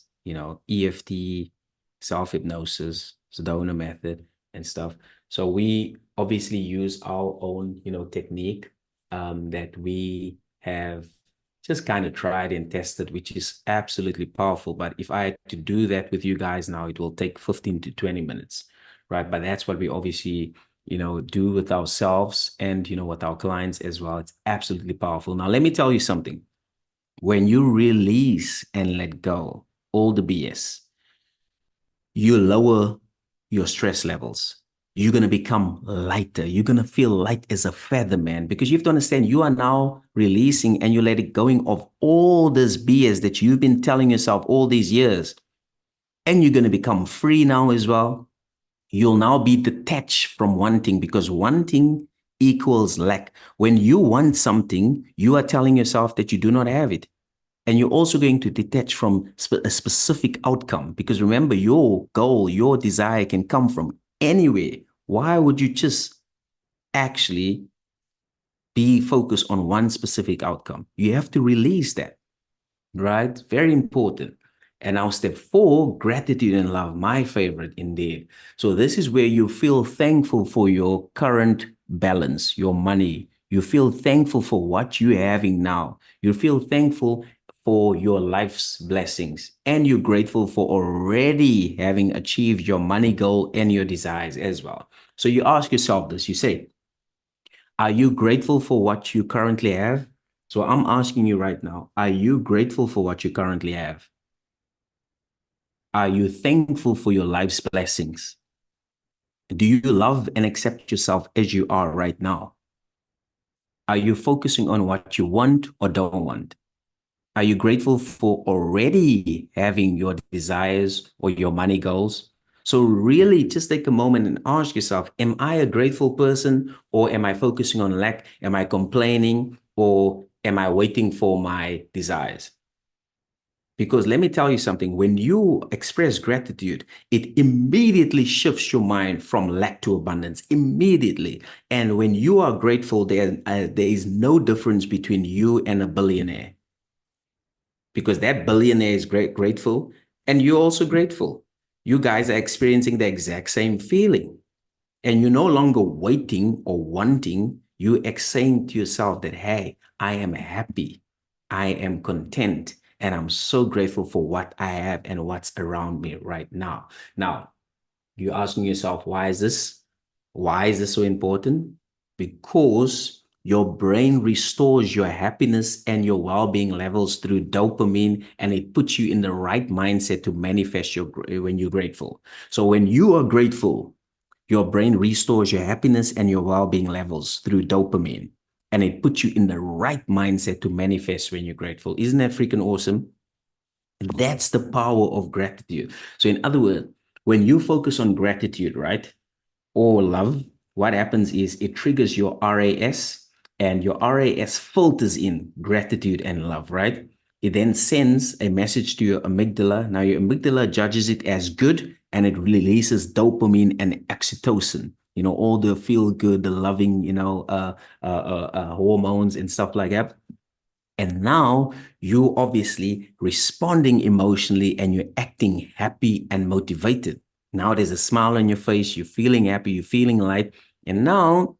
Speaker 2: EFT, self-hypnosis, Sedona method, and stuff. So we obviously use our own, technique that we have just kind of tried and tested, which is absolutely powerful. But if I had to do that with you guys now, it will take 15 to 20 minutes, right? But that's what we obviously do with ourselves and, with our clients as well. It's absolutely powerful. Now, let me tell you something. When you release and let go all the BS, you lower your stress levels. You're going to become lighter. You're going to feel light as a feather, man, because you have to understand you are now releasing and you're letting going of all this BS that you've been telling yourself all these years. And you're going to become free now as well. You'll now be detached from wanting, because wanting equals lack. When you want something, you are telling yourself that you do not have it. And you're also going to detach from a specific outcome, because remember, your goal, your desire can come from anywhere. Why would you just actually be focused on one specific outcome? You have to release that, right? Very important. And now step 4, gratitude and love, my favorite indeed. So this is where you feel thankful for your current balance, your money. You feel thankful for what you're having now. You feel thankful for your life's blessings. And you're grateful for already having achieved your money goal and your desires as well. So you ask yourself this, you say, are you grateful for what you currently have? So I'm asking you right now, are you grateful for what you currently have? Are you thankful for your life's blessings? Do you love and accept yourself as you are right now? Are you focusing on what you want or don't want? Are you grateful for already having your desires or your money goals? So really just take a moment and ask yourself, am I a grateful person, or am I focusing on lack? Am I complaining, or am I waiting for my desires? Because let me tell you something, when you express gratitude, it immediately shifts your mind from lack to abundance, immediately. And when you are grateful, there is no difference between you and a billionaire. Because that billionaire is grateful, and you're also grateful. You guys are experiencing the exact same feeling. And you're no longer waiting or wanting, you're saying to yourself that, hey, I am happy, I am content, and I'm so grateful for what I have and what's around me right now. Now, you're asking yourself, why is this? Why is this so important? Because your brain restores your happiness and your well-being levels through dopamine, and it puts you in the right mindset to manifest when you're grateful. So when you are grateful, your brain restores your happiness and your well-being levels through dopamine, and it puts you in the right mindset to manifest when you're grateful. Isn't that freaking awesome? That's the power of gratitude. So in other words, when you focus on gratitude, right, or love, what happens is it triggers your RAS, and your RAS filters in gratitude and love, right? It then sends a message to your amygdala. Now, your amygdala judges it as good, and it releases dopamine and oxytocin, all the feel good, the loving, hormones and stuff like that. And now you obviously responding emotionally and you're acting happy and motivated. Now there's a smile on your face, you're feeling happy, you're feeling light. And now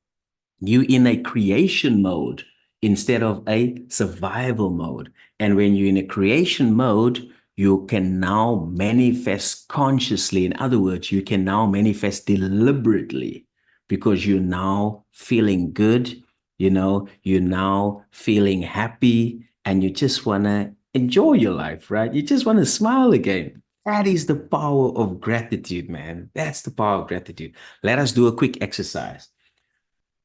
Speaker 2: you in a creation mode instead of a survival mode. And when you're in a creation mode, you can now manifest consciously. In other words, you can now manifest deliberately because you're now feeling good, you're now feeling happy, and you just want to enjoy your life, right? You just want to smile again. That is the power of gratitude, man. That's the power of gratitude. Let us do a quick exercise.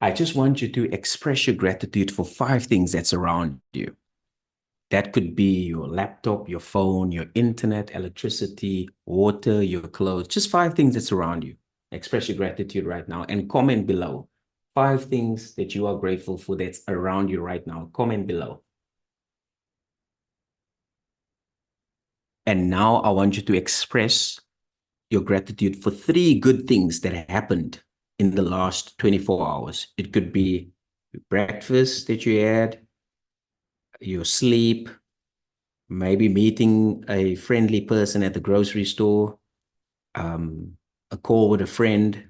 Speaker 2: I just want you to express your gratitude for 5 things that's around you. That could be your laptop, your phone, your internet, electricity, water, your clothes, just 5 things that's around you. Express your gratitude right now and comment below. 5 things that you are grateful for that's around you right now. Comment below. And now I want you to express your gratitude for 3 good things that happened in the last 24 hours. It could be breakfast that you had, your sleep, maybe meeting a friendly person at the grocery store, a call with a friend,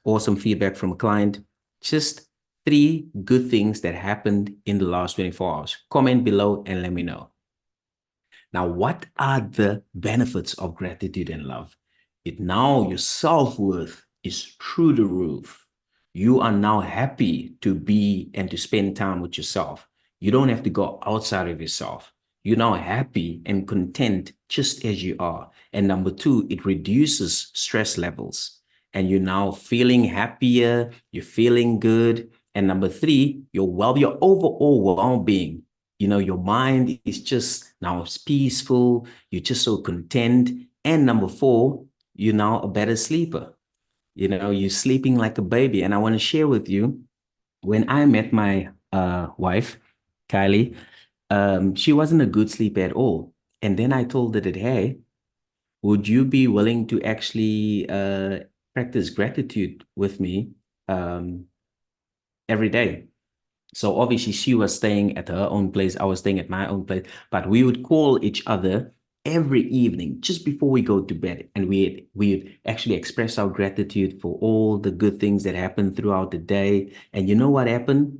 Speaker 2: awesome feedback from a client. Just 3 good things that happened in the last 24 hours. Comment below and let me know. Now, what are the benefits of gratitude and love? Now your self-worth is through the roof. You are now happy to be and to spend time with yourself. You don't have to go outside of yourself. You're now happy and content just as you are. And number 2, it reduces stress levels. And you're now feeling happier, you're feeling good. And number 3, your overall well-being. Your mind is just now peaceful. You're just so content. And number 4, you're now a better sleeper. You're sleeping like a baby. And I want to share with you, when I met my wife, Kylie, she wasn't a good sleeper at all. And then I told her that, hey, would you be willing to actually practice gratitude with me every day? So obviously she was staying at her own place. I was staying at my own place, but we would call each other every evening just before we go to bed. And we'd actually express our gratitude for all the good things that happened throughout the day. And you know what happened?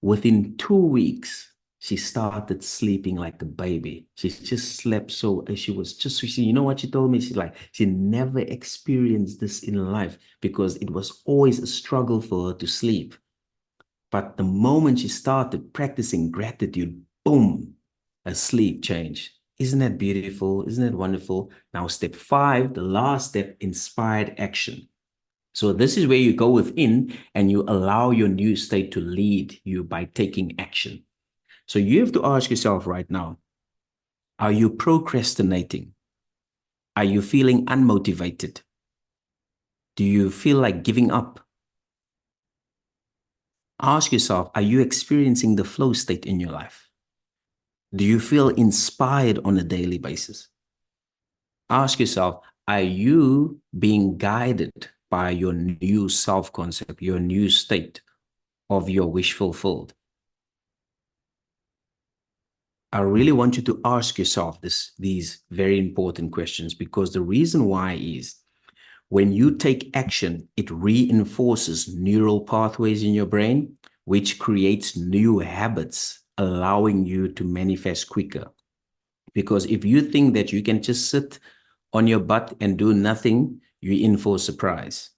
Speaker 2: Within 2 weeks, she started sleeping like a baby. She just slept so, she was just, you know what she told me? She's like, she never experienced this in life because it was always a struggle for her to sleep. But the moment she started practicing gratitude, boom, her sleep changed. Isn't that beautiful? Isn't that wonderful? Now, step 5, the last step, inspired action. So this is where you go within and you allow your new state to lead you by taking action. So you have to ask yourself right now, are you procrastinating? Are you feeling unmotivated? Do you feel like giving up? Ask yourself, are you experiencing the flow state in your life? Do you feel inspired on a daily basis? Ask yourself, are you being guided by your new self-concept, your new state of your wish fulfilled? I really want you to ask yourself these very important questions, because the reason why is when you take action, it reinforces neural pathways in your brain, which creates new habits, allowing you to manifest quicker. Because if you think that you can just sit on your butt and do nothing, you're in for a surprise.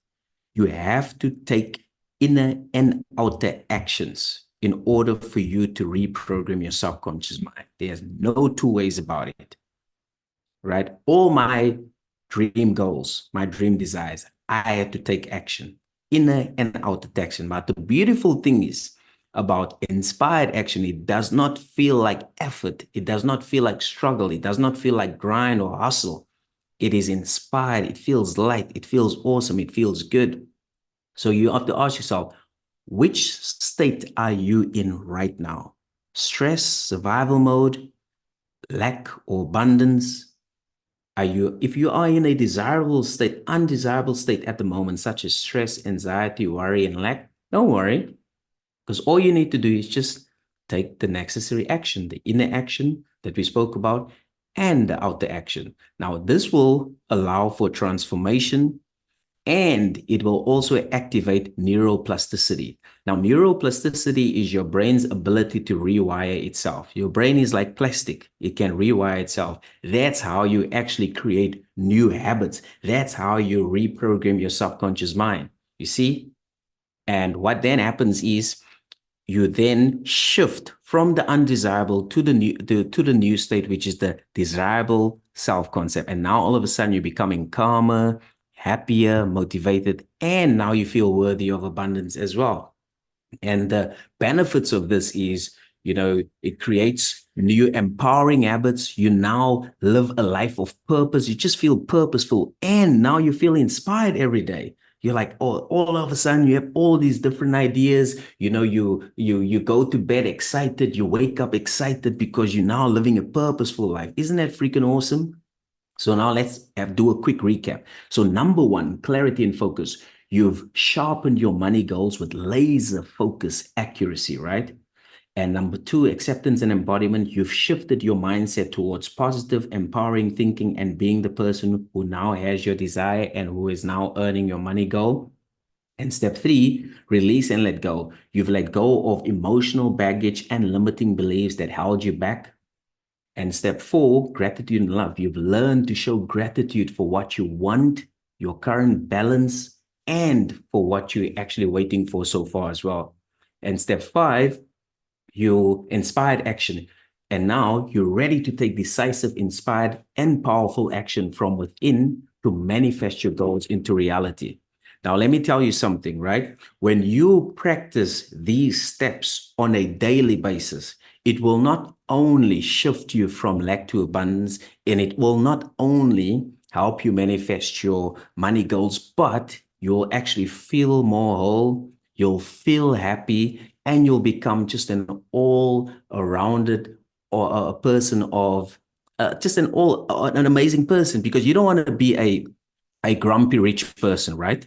Speaker 2: you have to take inner and outer actions in order for you to reprogram your subconscious mind. There's no two ways about it, right? All my dream goals, my dream desires, I had to take action, inner and outer action. But the beautiful thing is about inspired action, it does not feel like effort. It does not feel like struggle. It does not feel like grind or hustle. It is inspired. It feels light. It feels awesome. It feels good. So you have to ask yourself, which state are you in right now? Stress, survival mode, lack or abundance? If you are in a desirable state, undesirable state at the moment, such as stress, anxiety, worry, and lack, don't worry, because all you need to do is just take the necessary action, the inner action that we spoke about, and the outer action. Now, this will allow for transformation, and it will also activate neuroplasticity. Now, neuroplasticity is your brain's ability to rewire itself. Your brain is like plastic. It can rewire itself. That's how you actually create new habits. That's how you reprogram your subconscious mind. You see? And what then happens is you then shift from the undesirable to the new state, which is the desirable self-concept. And now all of a sudden you're becoming calmer, happier, motivated, and now you feel worthy of abundance as well. And the benefits of this is, it creates new empowering habits. You now live a life of purpose. You just feel purposeful, and now you feel inspired every day. You're like, oh, all of a sudden you have all these different ideas. You go to bed excited. You wake up excited because you're now living a purposeful life. Isn't that freaking awesome? So now let's do a quick recap. So number one, clarity and focus. You've sharpened your money goals with laser focus accuracy, right? And number two, acceptance and embodiment. You've shifted your mindset towards positive, empowering thinking and being the person who now has your desire and who is now earning your money goal. And step three, release and let go. You've let go of emotional baggage and limiting beliefs that held you back. And step four, gratitude and love. You've learned to show gratitude for what you want, your current balance, and for what you're actually waiting for so far as well. And step five, you inspired action. And now you're ready to take decisive, inspired, and powerful action from within to manifest your goals into reality. Now, let me tell you something, right? When you practice these steps on a daily basis, it will not only shift you from lack to abundance, and it will not only help you manifest your money goals, but you'll actually feel more whole, you'll feel happy, and you'll become just an all-rounded or a person of just an amazing person, because you don't want to be a grumpy rich person, right?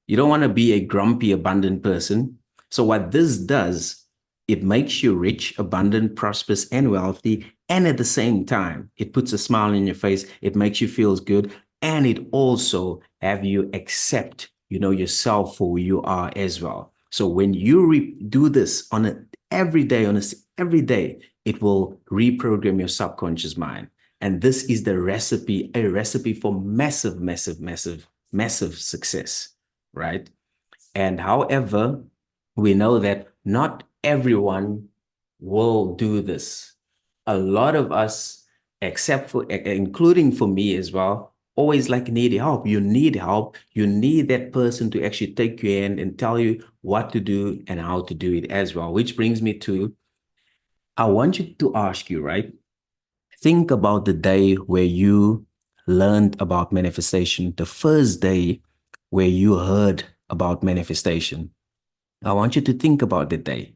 Speaker 2: You don't want to be a grumpy, abundant person. So what this does, it makes you rich, abundant, prosperous, and wealthy. And at the same time, it puts a smile on your face. It makes you feel good. And it also have you accept, yourself for who you are as well. So when you do this every day, it will reprogram your subconscious mind. And this is a recipe for massive, massive, massive, massive success, right? And however, we know that not everyone will do this. A lot of us, including for me as well, always need help. You need help. You need that person to actually take your hand and tell you what to do and how to do it as well. Which brings me to, I want you to ask you, right? Think about the day where you learned about manifestation, the first day where you heard about manifestation. I want you to think about the day.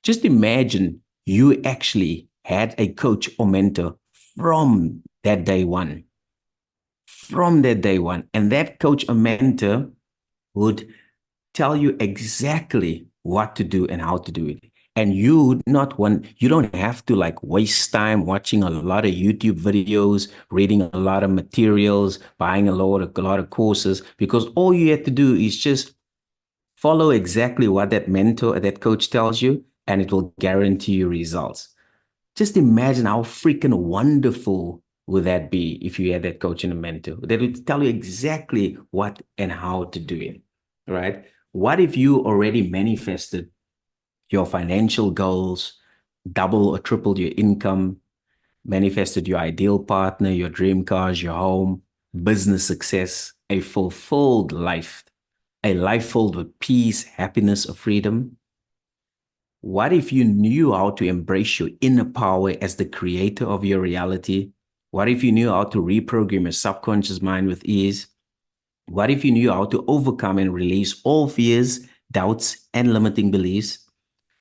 Speaker 2: Just imagine you actually had a coach or mentor from that day one. And that coach or mentor would tell you exactly what to do and how to do it. And you don't have to waste time watching a lot of YouTube videos, reading a lot of materials, buying a lot of courses, because all you have to do is just follow exactly what that mentor or that coach tells you, and it will guarantee you results. Just imagine how freaking wonderful would that be if you had that coach and a mentor? That would tell you exactly what and how to do it, right? What if you already manifested your financial goals, double or tripled your income, manifested your ideal partner, your dream cars, your home, business success, a fulfilled life, a life filled with peace, happiness, or freedom? What if you knew how to embrace your inner power as the creator of your reality? What if you knew how to reprogram your subconscious mind with ease? What if you knew how to overcome and release all fears, doubts, and limiting beliefs?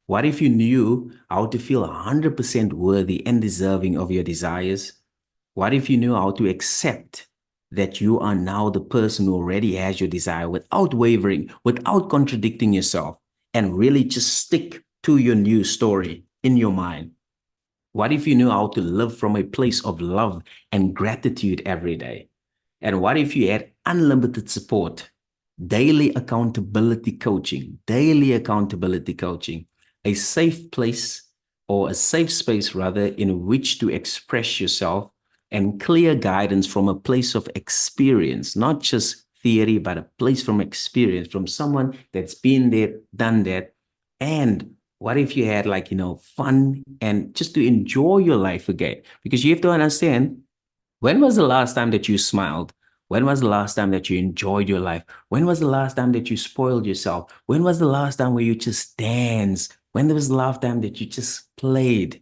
Speaker 2: What if you knew how to feel 100% worthy and deserving of your desires? What if you knew how to accept that you are now the person who already has your desire without wavering, without contradicting yourself, and really just stick to your new story in your mind? What if you knew how to live from a place of love and gratitude every day? And what if you had unlimited support, daily accountability coaching, a safe place or a safe space rather in which to express yourself, and clear guidance from a place of experience, not just theory, but a place from experience, from someone that's been there, done that. And what if you had fun and just to enjoy your life again? Because you have to understand, when was the last time that you smiled? When was the last time that you enjoyed your life? When was the last time that you spoiled yourself? When was the last time where you just danced? When was the last time that you just played?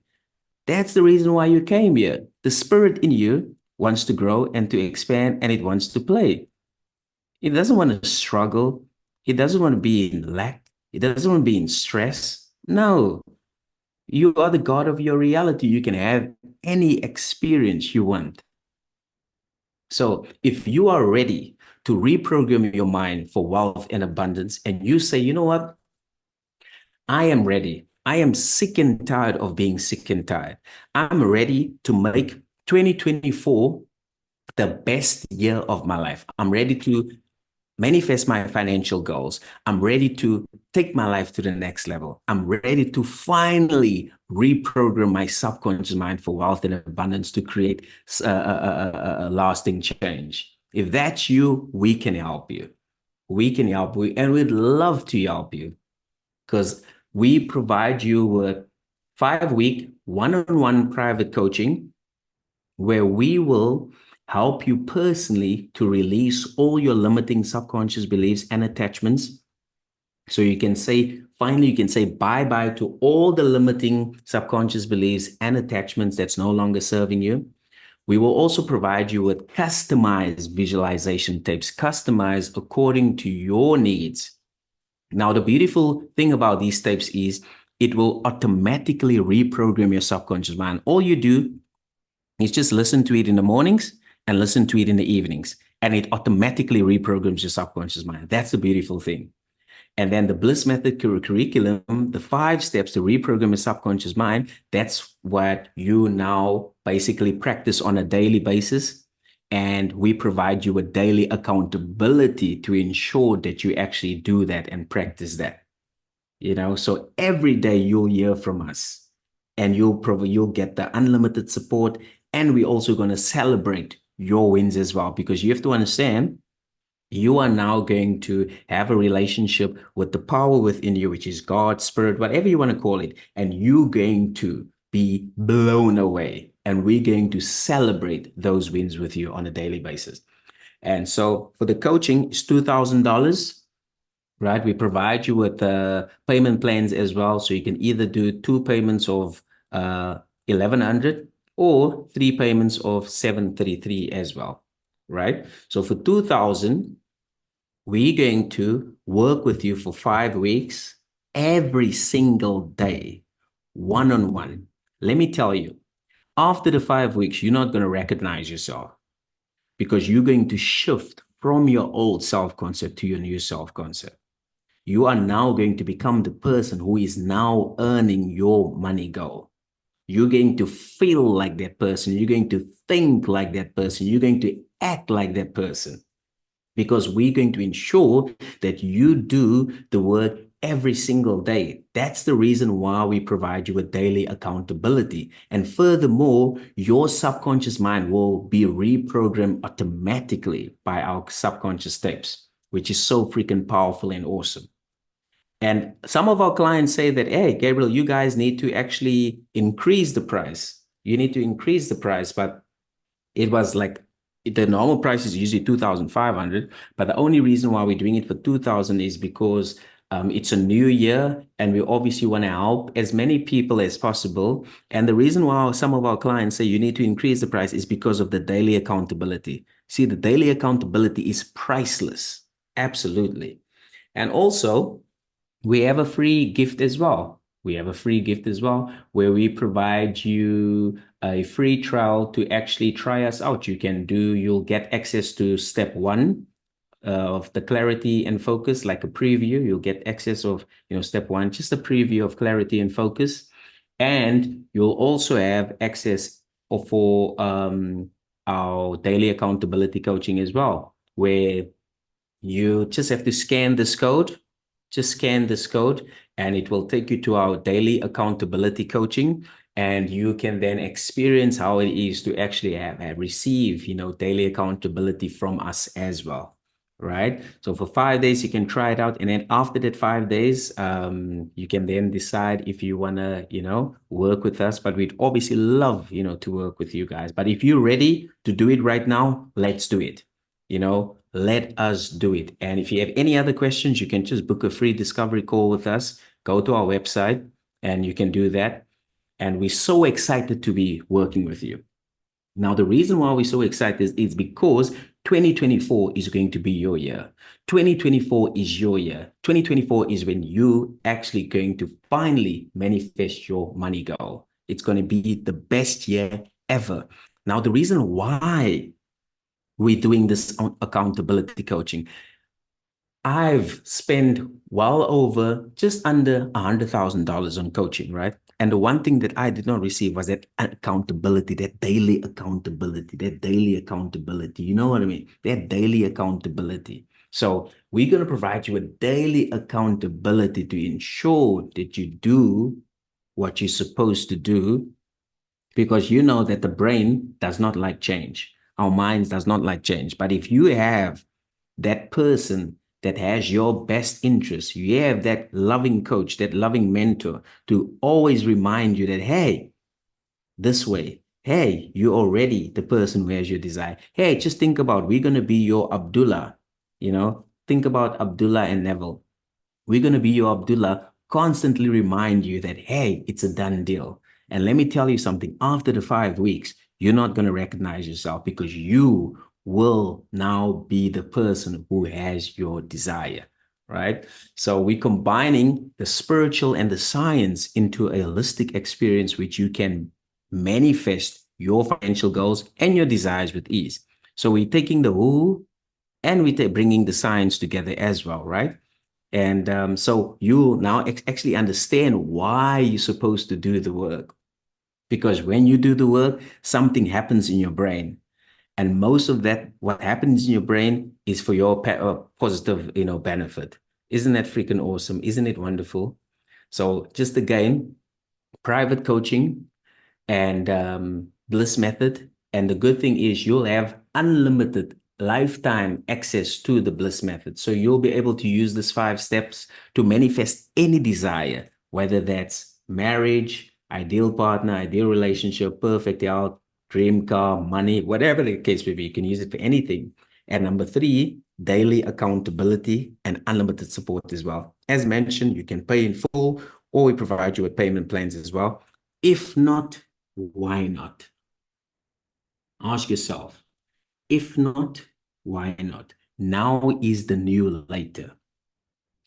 Speaker 2: That's the reason why you came here. The spirit in you wants to grow and to expand, and it wants to play. It doesn't want to struggle. It doesn't want to be in lack. It doesn't want to be in stress. No, you are the God of your reality. You can have any experience you want. So if you are ready to reprogram your mind for wealth and abundance, and you say, you know what? I am ready. I am sick and tired of being sick and tired. I'm ready to make 2024 the best year of my life. I'm ready to manifest my financial goals. I'm ready to take my life to the next level. I'm ready to finally reprogram my subconscious mind for wealth and abundance to create a lasting change. If that's you, we can help you. We can help you, and we'd love to help you, because we provide you with 5-week one-on-one private coaching where we will help you personally to release all your limiting subconscious beliefs and attachments. So you can say, finally, you can say bye-bye to all the limiting subconscious beliefs and attachments that's no longer serving you. We will also provide you with customized visualization tapes, customized according to your needs. Now, the beautiful thing about these tapes is it will automatically reprogram your subconscious mind. All you do is just listen to it in the mornings and listen to it in the evenings, and it automatically reprograms your subconscious mind. That's the beautiful thing. And then the Bliss Method curriculum, the 5 steps to reprogram your subconscious mind, that's what you now basically practice on a daily basis. And we provide you with daily accountability to ensure that you actually do that and practice that. So every day you'll hear from us, and you'll get the unlimited support. And we're also going to celebrate your wins as well, because you have to understand, you are now going to have a relationship with the power within you, which is God, spirit, whatever you want to call it. And you're going to be blown away. And we're going to celebrate those wins with you on a daily basis. And so for the coaching, it's $2,000, right? We provide you with payment plans as well. So you can either do 2 payments of $1,100 or 3 payments of $733 as well, right? So for 2,000, we're going to work with you for 5 weeks, every single day, one-on-one. Let me tell you, after the 5 weeks, you're not going to recognize yourself, because you're going to shift from your old self-concept to your new self-concept. You are now going to become the person who is now earning your money goal. You're going to feel like that person. You're going to think like that person. You're going to act like that person, because we're going to ensure that you do the work every single day. That's the reason why we provide you with daily accountability. And furthermore, your subconscious mind will be reprogrammed automatically by our subconscious tapes, which is so freaking powerful and awesome. And some of our clients say that, hey, Gabriel, you guys need to actually increase the price. You need to increase the price. But it was like the normal price is usually 2,500. But the only reason why we're doing it for 2,000 is because it's a new year and we obviously want to help as many people as possible. And the reason why some of our clients say you need to increase the price is because of the daily accountability. See, the daily accountability is priceless. Absolutely. And also, we have a free gift as well. We have a free gift as well where we provide you a free trial to actually try us out. You'll get access to step 1 of the clarity and focus, like a preview. You'll get access of, step 1, just a preview of clarity and focus. And you'll also have access for our daily accountability coaching as well, where you just have to scan this code. Just scan this code and it will take you to our daily accountability coaching. And you can then experience how it is to actually receive, daily accountability from us as well. Right. So for 5 days, you can try it out. And then after that 5 days, you can then decide if you want to, work with us. But we'd obviously love, to work with you guys. But if you're ready to do it right now, let's do it. Let us do it. And if you have any other questions, you can just book a free discovery call with us. Go to our website and you can do that. And we're so excited to be working with you. Now, the reason why we're so excited is because 2024 is going to be your year. 2024 is your year. 2024 is when you actually going to finally manifest your money goal. It's going to be the best year ever. Now, the reason why we're doing this accountability coaching, I've spent well over just under $100,000 on coaching, right? And the one thing that I did not receive was that accountability, that daily accountability, You know what I mean? That daily accountability. So we're going to provide you with daily accountability to ensure that you do what you're supposed to do, because you know that the brain does not like change. Our minds does not like change. But if you have that person that has your best interests, you have that loving coach, that loving mentor to always remind you that, hey, this way, hey, you're already the person who has your desire. Hey, just think about, we're going to be your Abdullah, think about Abdullah and Neville. We're going to be your Abdullah, constantly remind you that, hey, it's a done deal. And let me tell you something, after the 5 weeks, you're not going to recognize yourself because you will now be the person who has your desire, right? So we're combining the spiritual and the science into a holistic experience which you can manifest your financial goals and your desires with ease. So we're taking the who and we're bringing the science together as well, right? And so you now actually understand why you're supposed to do the work. Because when you do the work, something happens in your brain. And most of that, what happens in your brain is for your positive, benefit. Isn't that freaking awesome? Isn't it wonderful? So just again, private coaching and bliss method. And the good thing is you'll have unlimited lifetime access to the bliss method. So you'll be able to use these 5 steps to manifest any desire, whether that's marriage, ideal partner, ideal relationship, perfect health, dream car, money, whatever the case may be. You can use it for anything. And number 3, daily accountability and unlimited support as well. As mentioned, you can pay in full or we provide you with payment plans as well. If not, why not? Ask yourself, if not, why not? Now is the new later.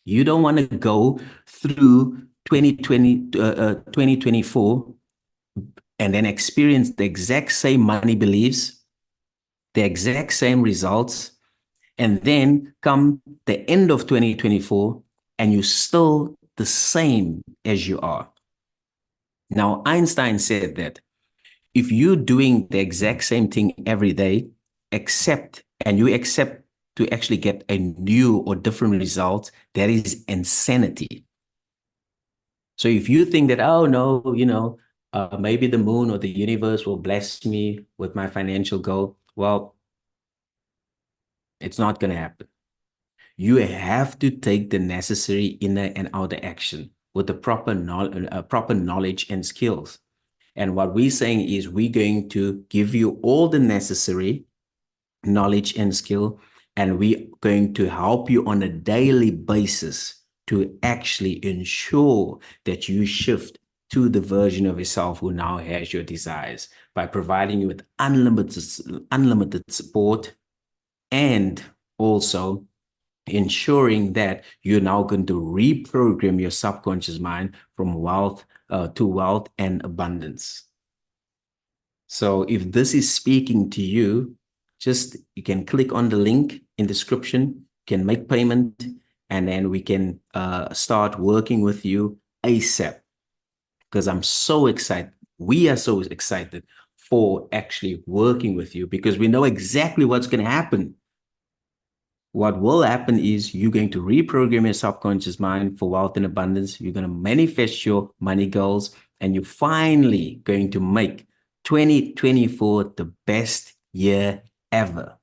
Speaker 2: You don't want to go through 2024 and then experience the exact same money beliefs, the exact same results, and then come the end of 2024 and you're still the same as you are. Now, Einstein said that if you're doing the exact same thing every day, you accept to actually get a new or different result, that is insanity. So if you think that, oh no, maybe the moon or the universe will bless me with my financial goal, well, it's not going to happen. You have to take the necessary inner and outer action with the proper knowledge and skills. And what we're saying is we're going to give you all the necessary knowledge and skill, and we're going to help you on a daily basis to actually ensure that you shift to the version of yourself who now has your desires by providing you with unlimited support, and also ensuring that you're now going to reprogram your subconscious mind from wealth to wealth and abundance. So if this is speaking to you, you can click on the link in the description, can make payment, and then we can start working with you ASAP. Because I'm so excited. We are so excited for actually working with you because we know exactly what's going to happen. What will happen is you're going to reprogram your subconscious mind for wealth and abundance. You're going to manifest your money goals, and you're finally going to make 2024 the best year ever.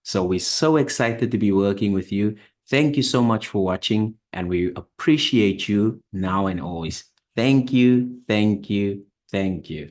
Speaker 2: So we're so excited to be working with you. Thank you so much for watching, and we appreciate you now and always. Thank you, thank you, thank you.